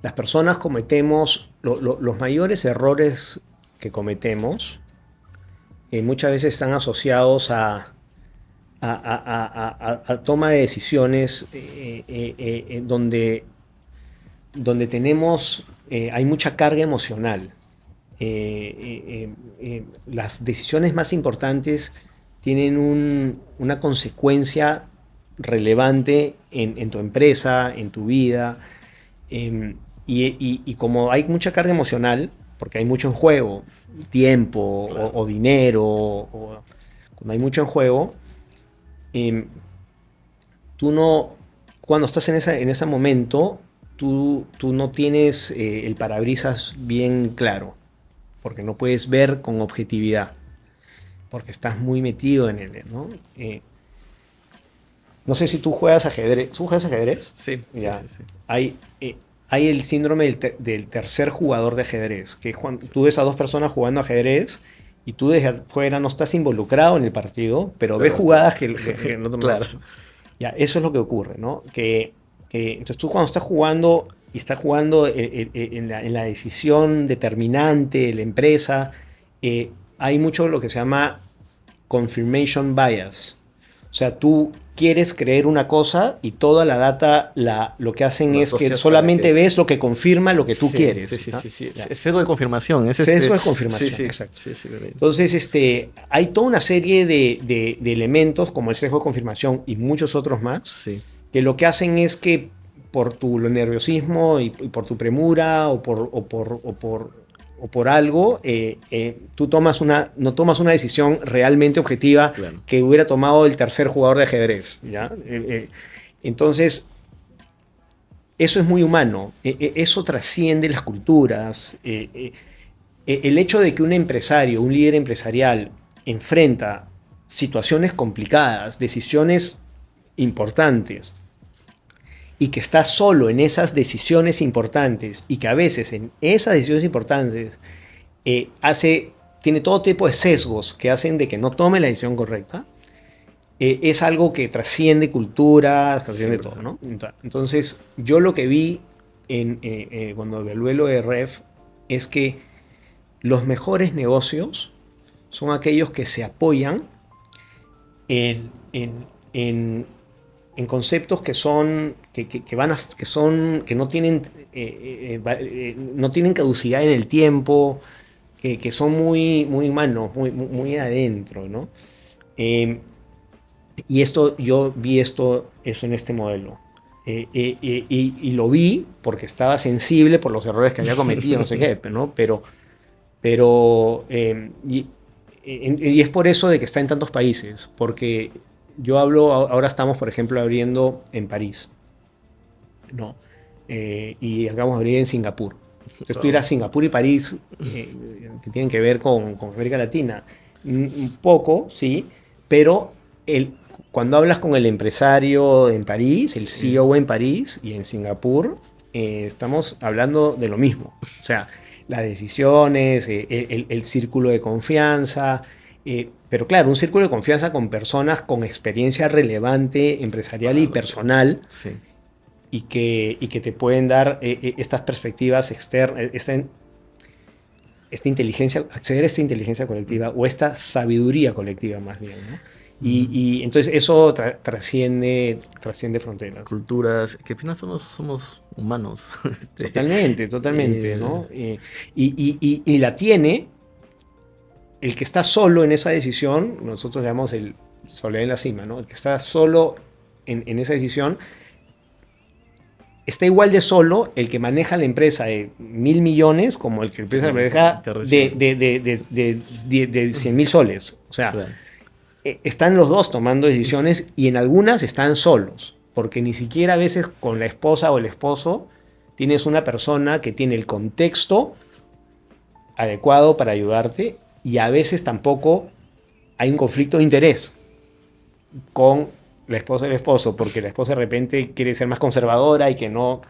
las personas cometemos los mayores errores que cometemos, muchas veces están asociados a toma de decisiones donde tenemos, hay mucha carga emocional. Las decisiones más importantes tienen una consecuencia relevante en tu empresa, en tu vida. Y como hay mucha carga emocional, porque hay mucho en juego, tiempo o dinero, cuando hay mucho en juego, tú no, cuando estás en ese momento, tú no tienes el parabrisas bien claro, porque no puedes ver con objetividad, porque estás muy metido en él, ¿no? No sé si tú juegas ajedrez. ¿Tú juegas ajedrez? Sí. Hay el síndrome del tercer jugador de ajedrez, que es cuando tú ves a dos personas jugando ajedrez y tú desde afuera no estás involucrado en el partido, pero ves jugadas que no te... Claro. Ya, eso es lo que ocurre, ¿no? Entonces tú cuando estás jugando y estás jugando en la decisión determinante de la empresa, hay mucho lo que se llama confirmation bias. O sea, tú quieres creer una cosa y toda la data lo que hacen es que solamente ves lo que confirma lo que tú quieres. Sí. Es sesgo de confirmación. Sesgo de confirmación, exacto. Entonces, hay toda una serie de elementos como el sesgo de confirmación y muchos otros más que lo que hacen es que por tu nerviosismo y por tu premura o por algo, tú no tomas una decisión realmente objetiva que hubiera tomado el tercer jugador de ajedrez, ¿ya? Entonces, eso es muy humano, eso trasciende las culturas. El hecho de que un empresario, un líder empresarial, enfrenta situaciones complicadas, decisiones importantes, y que está solo en esas decisiones importantes y que a veces en esas decisiones importantes tiene todo tipo de sesgos que hacen de que no tome la decisión correcta, es algo que trasciende culturas, trasciende todo, ¿no? Entonces, yo lo que vi cuando evalué lo de Ref es que los mejores negocios son aquellos que se apoyan en, en- en- en conceptos que son, que son, que no tienen, no tienen caducidad en el tiempo, que son muy, muy humanos, muy adentro, ¿no? Eh, y esto, yo vi eso en este modelo. Y lo vi porque estaba sensible por los errores que había cometido, no sé qué, ¿no? Y es por eso de que está en tantos países, porque yo hablo, ahora estamos, por ejemplo, abriendo en París, ¿no? Y acabamos de abrir en Singapur. Entonces tú irás a Wow. Singapur y París, que tienen que ver con América Latina, un poco, sí, pero el, cuando hablas con el empresario en París, el Sí. CEO en París y en Singapur, estamos hablando de lo mismo. O sea, las decisiones, el círculo de confianza, pero claro, un círculo de confianza con personas con experiencia relevante, empresarial y Claro, personal, sí. y que te pueden dar estas perspectivas externas, esta inteligencia, acceder a esta inteligencia colectiva o esta sabiduría colectiva más bien, ¿no? Mm. Y entonces eso trasciende fronteras. Culturas, que al final somos humanos. Totalmente, totalmente, Eh, ¿no? Y la tiene el que está solo en esa decisión, nosotros le llamamos el soledad en la cima, ¿no? El que está solo en esa decisión, está igual de solo el que maneja la empresa de 1.000 millones como el que que empieza la como maneja que recién. de 100.000 soles. O sea, Claro. están los dos tomando decisiones y en algunas están solos, porque ni siquiera a veces con la esposa o el esposo tienes una persona que tiene el contexto adecuado para ayudarte y a veces tampoco hay un conflicto de interés con la esposa y el esposo, porque la esposa de repente quiere ser más conservadora y que no,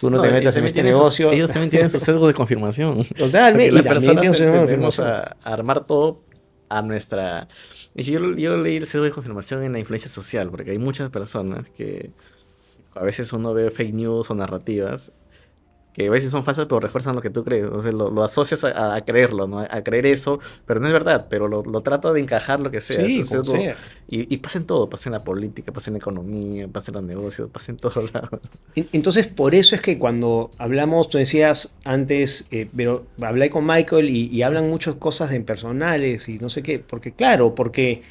tú no te No, metas en este negocio. ellos también tienen sus sesgos de confirmación. Porque Totalmente, y las también personas tiene su tendemos información. a armar todo a nuestra... Y yo leí el sesgo de confirmación en la influencia social, porque hay muchas personas que a veces uno ve fake news o narrativas que a veces son falsas pero refuerzan lo que tú crees. Entonces lo asocias a creerlo, ¿no? A creer eso, pero no es verdad, pero lo trata de encajar lo que sea. Sí, como sea. Y pasa en todo, pasa en la política, pasa en la economía, pasa en los negocios, pasa en todos lados. Entonces, por eso es que cuando hablamos, tú decías antes, pero hablé con Michael y hablan muchas cosas de personales y no sé qué, porque claro, porque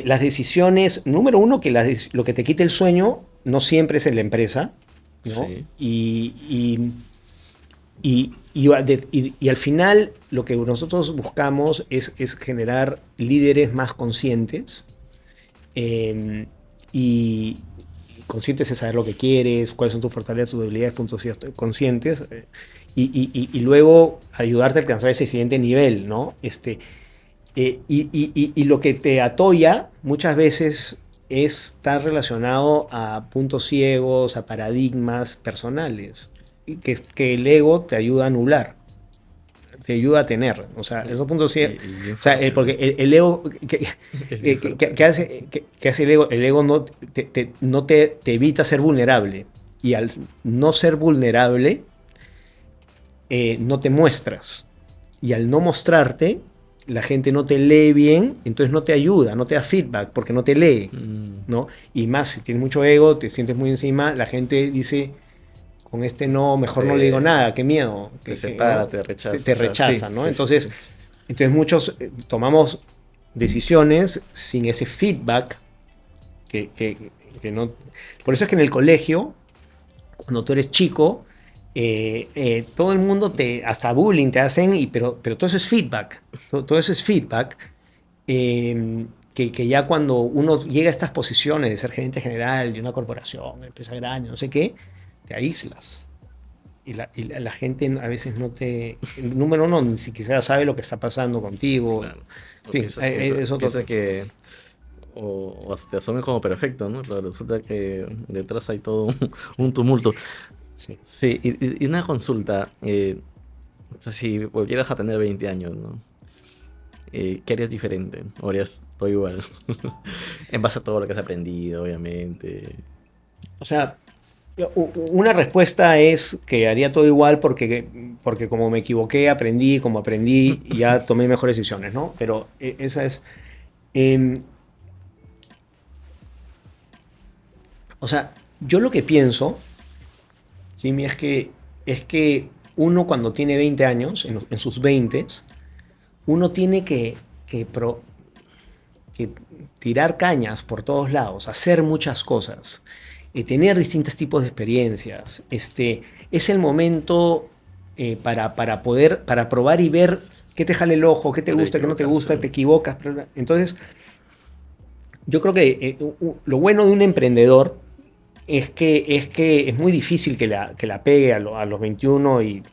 las decisiones, número uno, que lo que te quita el sueño no siempre es en la empresa, ¿no? Sí. Y al final lo que nosotros buscamos es generar líderes más conscientes, eh, y conscientes de saber lo que quieres, cuáles son tus fortalezas, tus debilidades, puntos conscientes, y luego ayudarte a alcanzar ese siguiente nivel, ¿no? Y lo que te atoya muchas veces está relacionado a puntos ciegos, a paradigmas personales, y que el ego te ayuda a anular, te ayuda a tener. O sea, esos puntos ciegos. Y bien O sea, fuerte, porque ¿no? el ego. Es bien fuerte. ¿Qué hace el ego? El ego no te evita ser vulnerable. Y al no ser vulnerable, no te muestras. Y al no mostrarte, la gente no te lee bien, entonces no te ayuda, no te da feedback, porque no te lee, Mm, ¿no? Y más, si tienes mucho ego, te sientes muy encima, la gente dice, con este no, mejor no le digo te, nada, qué miedo, te ¿no? separa, te rechaza. Te O sea, sí, rechazan, ¿no? sí, sí, sí. Entonces muchos tomamos decisiones sin ese feedback que, que- que no... Por eso es que en el colegio, cuando tú eres chico, todo el mundo hasta bullying te hacen, pero todo eso es feedback. Todo eso es feedback, que ya cuando uno llega a estas posiciones de ser gerente general de una corporación, una empresa grande, no sé qué, te aíslas. Y la gente a veces no te... El número uno ni siquiera sabe lo que está pasando contigo. Claro. En O fin, piensas que, es otro piensa tema. que o te asumen como perfecto, ¿no? Pero resulta que detrás hay todo un tumulto. Sí. Sí, y una consulta. O sea, si volvieras a tener 20 años, ¿no? ¿Qué harías diferente? ¿O harías todo igual? En base a todo lo que has aprendido, obviamente. O sea, Una respuesta es que haría todo igual porque como me equivoqué, aprendí, como aprendí, ya tomé mejores decisiones, ¿no? Pero esa es... em, o sea, yo lo que pienso, Jimmy, es que uno cuando tiene 20 años, en sus 20, uno tiene que, que tirar cañas por todos lados, hacer muchas cosas, tener distintos tipos de experiencias. Es el momento para probar y ver qué te jale el ojo, qué te Para gusta, qué no te gusta, equivocarse. te equivocas. Entonces, yo creo que lo bueno de un emprendedor es que es muy difícil que la pegue a los 21 y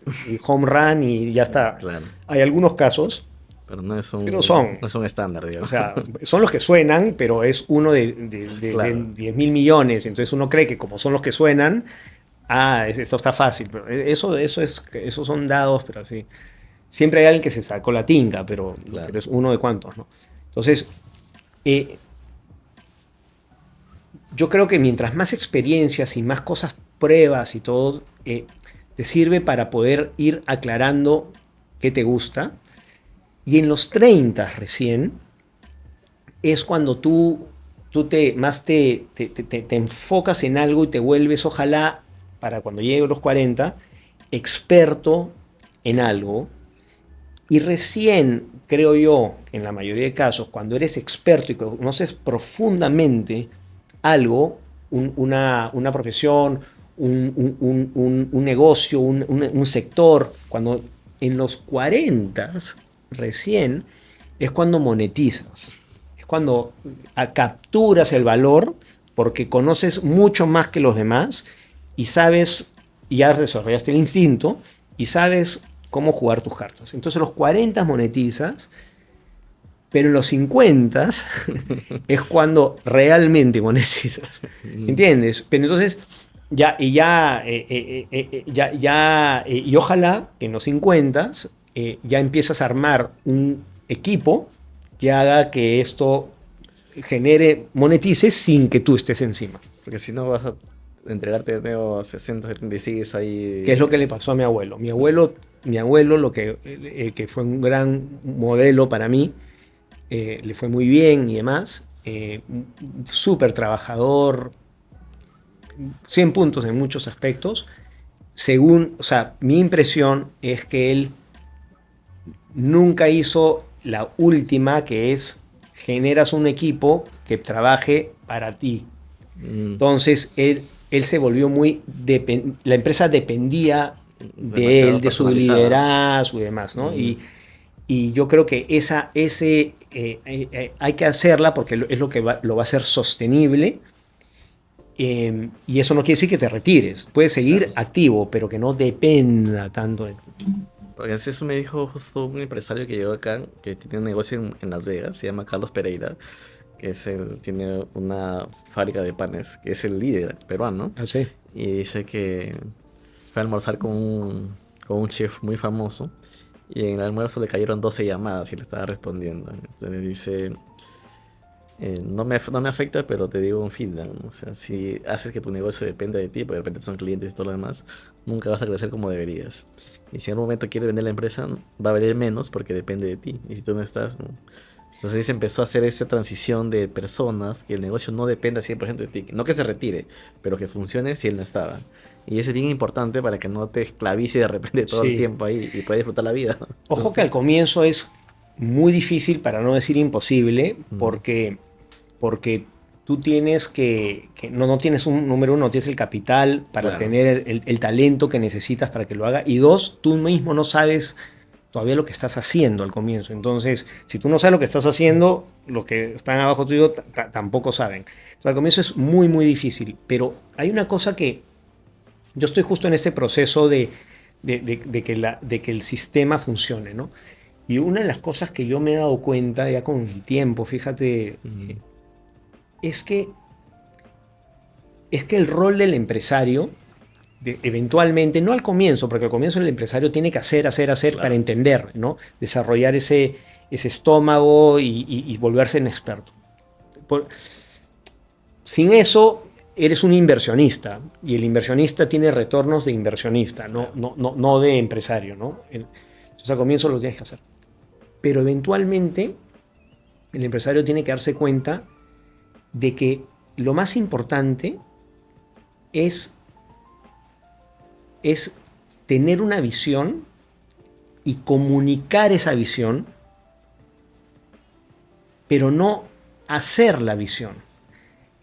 home run y ya está. Claro. Hay algunos casos, Pero no es pero un, son. no es un estándar, O digamos. sea, son los que suenan, pero es uno de Claro. 10 mil millones. Entonces uno cree que como son los que suenan, esto está fácil. Pero eso son dados, pero así. Siempre hay alguien que se sacó la tinga, pero Claro. es uno de cuantos, ¿no? Entonces, eh, yo creo que mientras más experiencias y más cosas pruebas y todo, te sirve para poder ir aclarando qué te gusta. Y en los 30 recién es cuando tú te enfocas en algo y te vuelves, ojalá, para cuando llegue a los 40, experto en algo. Y recién, creo yo, en la mayoría de casos, cuando eres experto y conoces profundamente algo, una profesión, un negocio, un sector, cuando en los 40 recién es cuando monetizas, es cuando capturas el valor porque conoces mucho más que los demás y sabes, y ya desarrollaste el instinto y sabes cómo jugar tus cartas. Entonces los 40 monetizas, pero en los 50 es cuando realmente monetizas. ¿Entiendes? Pero entonces, y ojalá que en los 50 ya empiezas a armar un equipo que haga que esto monetice sin que tú estés encima. Porque si no vas a entregarte de nuevo a 60, 76 ¿Qué es ahí. lo que le pasó a mi abuelo? Mi abuelo que fue un gran modelo para mí, le fue muy bien y demás, súper trabajador, 100 puntos en muchos aspectos. O sea, mi impresión es que él nunca hizo la última, que es generas un equipo que trabaje para ti. Mm, Entonces, él se volvió la empresa dependía de él, demasiado de su personalizada. liderazgo y demás, ¿no? Mm, Y yo creo que hay que hacerla porque es lo que lo va a hacer sostenible. Y eso no quiere decir que te retires. Puedes seguir claro. activo, pero que no dependa tanto de ti. Porque así eso me dijo justo un empresario que llegó acá, que tiene un negocio en Las Vegas, se llama Carlos Pereira, tiene una fábrica de panes, que es el líder peruano, Así. y dice que fue a almorzar con un chef muy famoso, y en el almuerzo le cayeron 12 llamadas y le estaba respondiendo. Entonces dice, no me afecta, pero te digo un feedback, ¿no? O sea, si haces que tu negocio dependa de ti, porque de repente son clientes y todo lo demás, nunca vas a crecer como deberías. Y si en algún momento quieres vender la empresa, va a valer menos porque depende de ti. Y si tú no estás, ¿no? Entonces ahí se empezó a hacer esa transición de personas, que el negocio no dependa 100% de ti. No que se retire, pero que funcione si él no estaba. Y eso es bien importante para que no te esclavice de repente todo el Sí. tiempo ahí y puedas disfrutar la vida. Ojo que al comienzo es muy difícil, para no decir imposible, Mm, porque tú tienes no tienes número uno, no tienes el capital para claro, tener el talento que necesitas para que lo haga. Y dos, tú mismo no sabes todavía lo que estás haciendo al comienzo. Entonces, si tú no sabes lo que estás haciendo, los que están abajo tuyo tampoco saben. Entonces, al comienzo es muy, muy difícil. Pero hay una cosa que yo estoy justo en ese proceso de que el sistema funcione, ¿no? Y una de las cosas que yo me he dado cuenta ya con el tiempo, fíjate, mm, es que, es que el rol del empresario, eventualmente, no al comienzo, porque al comienzo el empresario tiene que hacer para claro. entender, ¿no? Desarrollar ese estómago y volverse un experto. Sin eso, eres un inversionista y el inversionista tiene retornos de inversionista, no de empresario, ¿no? Entonces al comienzo lo tienes que hacer. Pero eventualmente el empresario tiene que darse cuenta de que lo más importante es tener una visión y comunicar esa visión, pero no hacer la visión.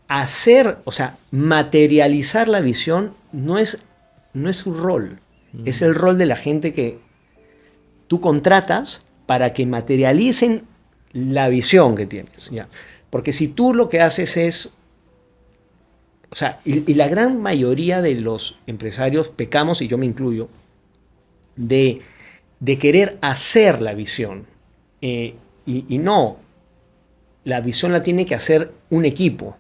Hacer, o sea, materializar la visión no es su rol. Es el rol de la gente que tú contratas para que materialicen la visión que tienes, ¿ya? Porque si tú lo que haces es, o sea, y la gran mayoría de los empresarios pecamos, y yo me incluyo, de querer hacer la visión. Y no, la visión la tiene que hacer un equipo,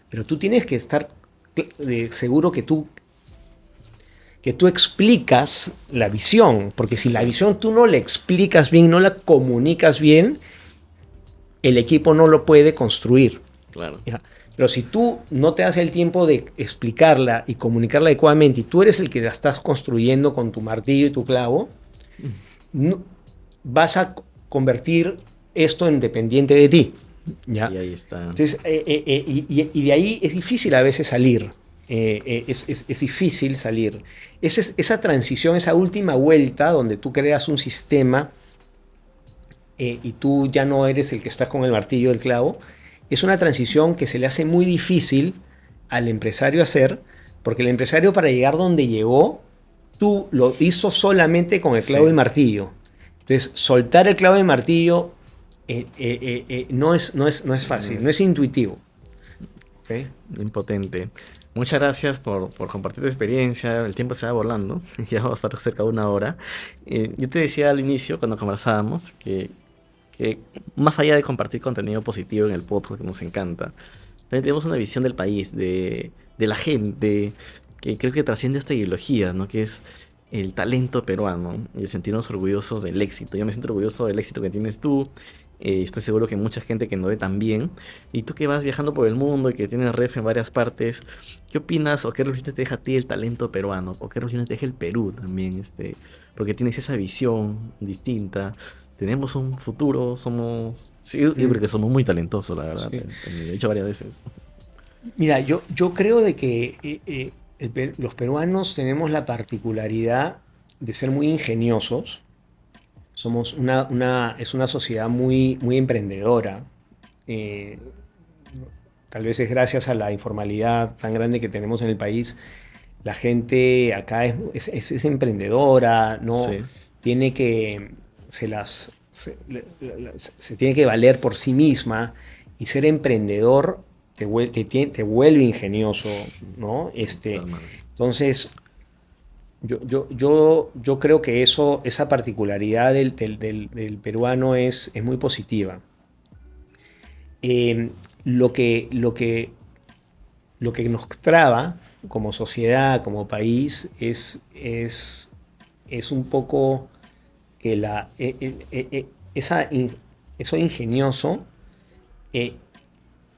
pero tú tienes que estar seguro que tú explicas la visión, porque si la visión tú no la explicas bien, no la comunicas bien, el equipo no lo puede construir. Claro. ¿Ya? Pero si tú no te das el tiempo de explicarla y comunicarla adecuadamente, y tú eres el que la estás construyendo con tu martillo y tu clavo, no, vas a convertir esto en dependiente de ti. ¿Ya? Y ahí está. Entonces, y de ahí es difícil a veces salir. Es difícil salir. Esa transición, esa última vuelta donde tú creas un sistema y tú ya no eres el que estás con el martillo del clavo, es una transición que se le hace muy difícil al empresario hacer, porque el empresario, para llegar donde llegó, tú lo hizo solamente con el clavo y martillo. Entonces, soltar el clavo y martillo no es fácil, no es intuitivo. ¿Okay? Impotente. Muchas gracias por compartir tu experiencia. El tiempo se va volando. Ya vamos a estar cerca de 1 hora. Yo te decía al inicio, cuando conversábamos, que más allá de compartir contenido positivo en el podcast, que nos encanta, también tenemos una visión del país, de la gente, que creo que trasciende esta ideología, ¿no? Que es el talento peruano y el sentirnos orgullosos del éxito. Yo me siento orgulloso del éxito que tienes tú. Estoy seguro que mucha gente que no ve tan bien. Y tú que vas viajando por el mundo y que tienes ref en varias partes, ¿qué opinas o qué reflexiones te deja a ti el talento peruano? ¿O qué reflexiones te deja el Perú también? Porque tienes esa visión distinta. Tenemos un futuro, somos... Sí, yo creo que somos muy talentosos, la verdad. Sí. Lo he dicho varias veces. Mira, yo creo de que los peruanos tenemos la particularidad de ser muy ingeniosos. Somos es una sociedad muy, muy emprendedora. Tal vez es gracias a la informalidad tan grande que tenemos en el país. La gente acá es emprendedora, ¿no? Sí. Tiene que... se tiene que valer por sí misma, y ser emprendedor te vuelve ingenioso, ¿no? Entonces, yo creo que esa particularidad del peruano es muy positiva. Lo que nos traba como sociedad, como país, es un poco que eso ingenioso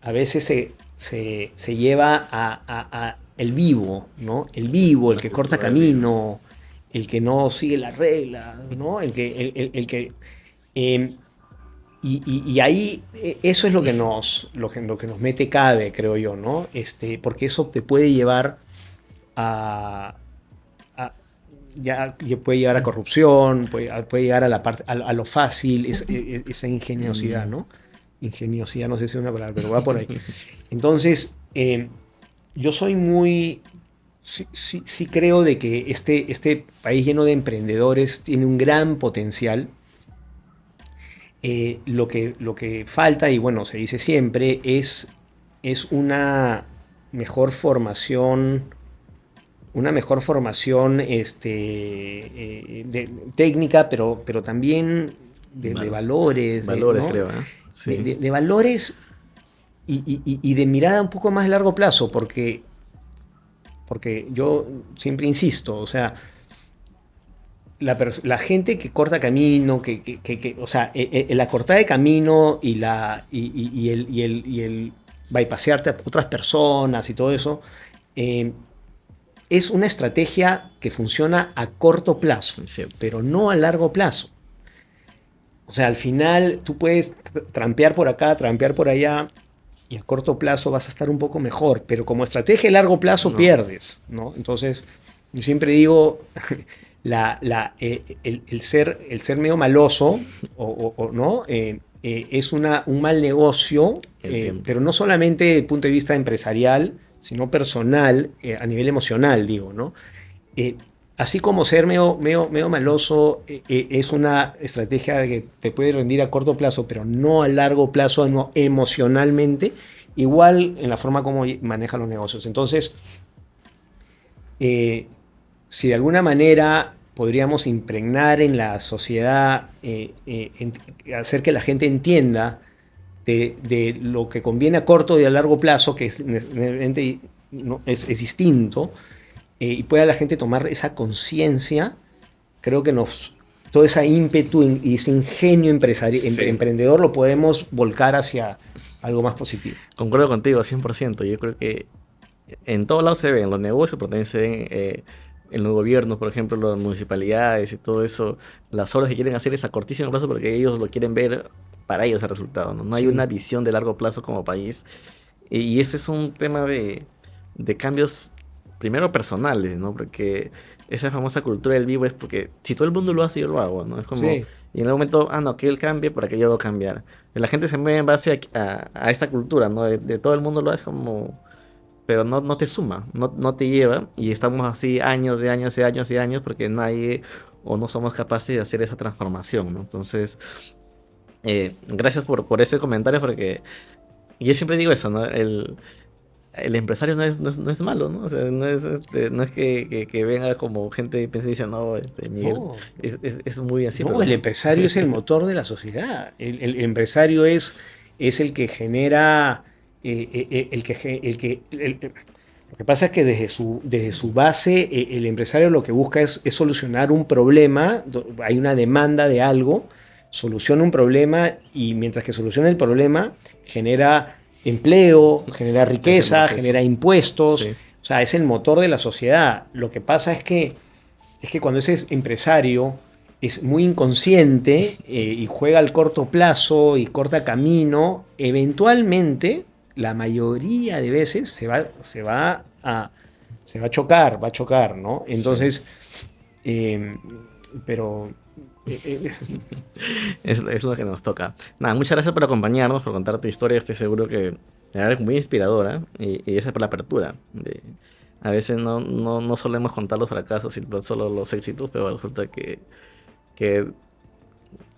a veces se lleva a el vivo, ¿no? El vivo, el que corta camino, el que no sigue la regla, ¿no? Y ahí eso es lo que nos mete cabe, creo yo, ¿no? Porque eso te puede llevar ya puede llegar a corrupción, puede llegar a lo fácil, esa ingeniosidad, ¿no? Ingeniosidad, no sé si es una palabra, pero va por ahí. Entonces, yo soy muy... Sí creo de que este país lleno de emprendedores tiene un gran potencial. Lo que falta, y bueno, se dice siempre, es una mejor formación técnica, pero también de valores. Valores, ¿no? creo, ¿eh? Sí. De valores y de mirada un poco más a largo plazo, porque yo siempre insisto, o sea, la gente que corta camino, o sea, la cortada de camino y bypasearte a otras personas y todo eso, es una estrategia que funciona a corto plazo, pero no a largo plazo. O sea, al final tú puedes trampear por acá, trampear por allá, y a corto plazo vas a estar un poco mejor, pero como estrategia a largo plazo pierdes, ¿no? Entonces, yo siempre digo, el ser medio maloso, ¿no? Es un mal negocio, pero no solamente desde el punto de vista empresarial, sino personal, a nivel emocional, digo, ¿no? Así como ser medio maloso es una estrategia que te puede rendir a corto plazo, pero no a largo plazo no, emocionalmente, igual en la forma como manejan los negocios. Entonces, si de alguna manera podríamos impregnar en la sociedad, hacer que la gente entienda de lo que conviene a corto y a largo plazo, que es distinto, y pueda la gente tomar esa conciencia, creo que todo ese ímpetu y ese ingenio emprendedor lo podemos volcar hacia algo más positivo. Concuerdo contigo 100%. Yo creo que en todos lados se ven, en los negocios, pero también se ven en los gobiernos, por ejemplo, las municipalidades y todo eso. Las obras que quieren hacer es a cortísimo plazo porque ellos lo quieren ver para ellos el resultado, ¿no? No hay una visión de largo plazo como país. Y ese es un tema de cambios, primero personales, ¿no? Porque esa famosa cultura del vivo es porque si todo el mundo lo hace, yo lo hago, ¿no? Es como, y en el momento, no, que él cambie para que yo lo cambiar. Y la gente se mueve en base a esta cultura, ¿no? De todo el mundo lo hace como, pero no te suma, no te lleva, y estamos así años porque nadie o no somos capaces de hacer esa transformación, ¿no? Entonces, gracias por ese comentario, porque yo siempre digo eso, ¿no? El empresario no es malo, ¿no? O sea, no es que venga como gente y piense y dice, no, Miguel, no, es muy así. No, el empresario es el motor de la sociedad. El empresario es el que genera, lo que pasa es que desde su base, el empresario lo que busca es solucionar un problema, hay una demanda de algo, soluciona un problema, y mientras que soluciona el problema, genera empleo, genera riqueza, genera impuestos, o sea, es el motor de la sociedad. Lo que pasa es que cuando ese empresario es muy inconsciente y juega al corto plazo y corta camino, eventualmente, la mayoría de veces se va a chocar, ¿no? Entonces, pero... es lo que nos toca. Nada, muchas gracias por acompañarnos, por contar tu historia. Estoy seguro que es muy inspiradora, y esa es por la apertura. A veces no solemos contar los fracasos, sino solo los éxitos, pero resulta que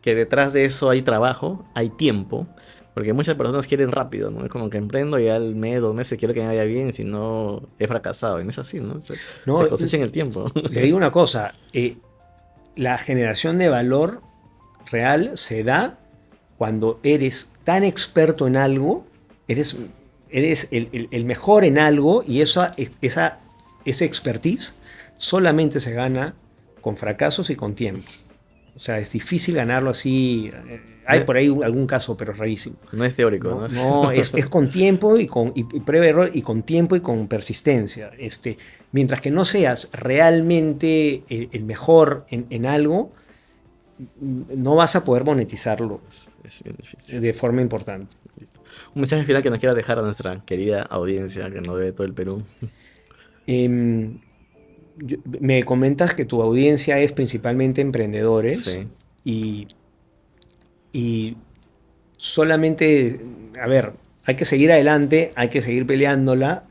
detrás de eso hay trabajo, hay tiempo, porque muchas personas quieren rápido, ¿no? Es como que emprendo y al mes, 2 meses quiero que me vaya bien, si no he fracasado. Y no es así, ¿no? Se cosecha en el tiempo. Le digo una cosa, la generación de valor real se da cuando eres tan experto en algo, eres el mejor en algo, y esa expertise solamente se gana con fracasos y con tiempo. O sea, es difícil ganarlo así. Hay por ahí algún caso, pero es rarísimo. No es teórico, ¿no? No, es con tiempo y prueba y error, y con tiempo y con persistencia. Mientras que no seas realmente el mejor en algo, no vas a poder monetizarlo es bien difícil. De forma importante. Listo. Un mensaje final que nos quiera dejar a nuestra querida audiencia que nos ve de todo el Perú. Me comentas que tu audiencia es principalmente emprendedores. Sí. Y solamente, a ver, hay que seguir adelante, hay que seguir peleándola,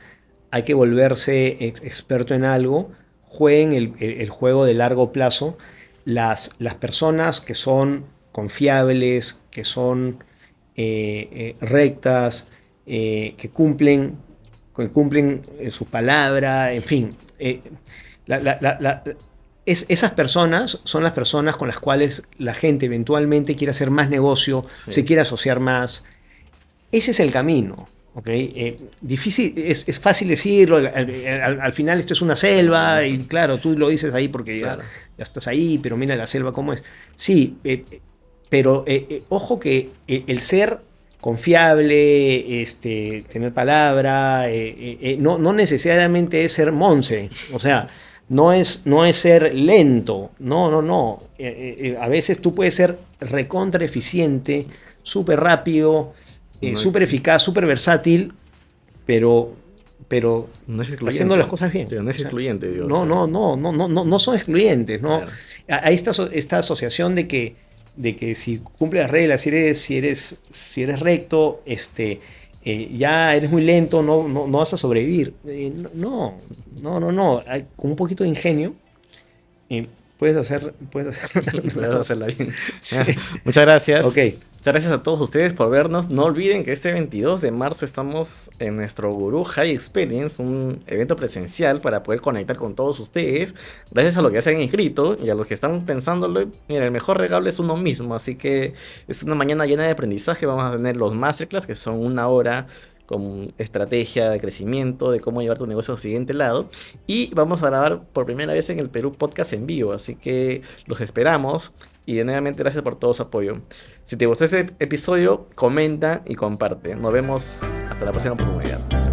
hay que volverse experto en algo. Jueguen el juego de largo plazo. Las personas que son confiables, que son rectas, que cumplen su palabra, en fin. Esas personas son las personas con las cuales la gente eventualmente quiere hacer más negocio, se quiere asociar más. Ese es el camino. Difícil, es fácil decirlo, al final esto es una selva, y claro, tú lo dices ahí porque ya estás ahí, pero mira la selva cómo es. Sí, pero ojo que el ser confiable, tener palabra, no necesariamente es ser Monse, o sea, no es ser lento, no. A veces tú puedes ser recontra eficiente, súper rápido, súper eficaz, súper versátil, pero no es excluyente, haciendo las cosas bien. Pero no es excluyente, digo. No son excluyentes, ¿no? Claro. Hay esta asociación de que si cumples las reglas, si eres recto, ya eres muy lento, no vas a sobrevivir. No. Con un poquito de ingenio puedes hacerla bien. Sí. Muchas gracias. Ok. Muchas gracias a todos ustedes por vernos. No olviden que este 22 de marzo estamos en nuestro Gurú High Experience, un evento presencial para poder conectar con todos ustedes. Gracias a los que ya se han inscrito y a los que están pensándolo. Mira, el mejor regalo es uno mismo, así que es una mañana llena de aprendizaje. Vamos a tener los masterclass, que son 1 hora con estrategia de crecimiento, de cómo llevar tu negocio al siguiente lado. Y vamos a grabar por primera vez en el Perú podcast en vivo, así que los esperamos. Y nuevamente gracias por todo su apoyo. Si te gustó este episodio, comenta y comparte. Nos vemos hasta la próxima oportunidad.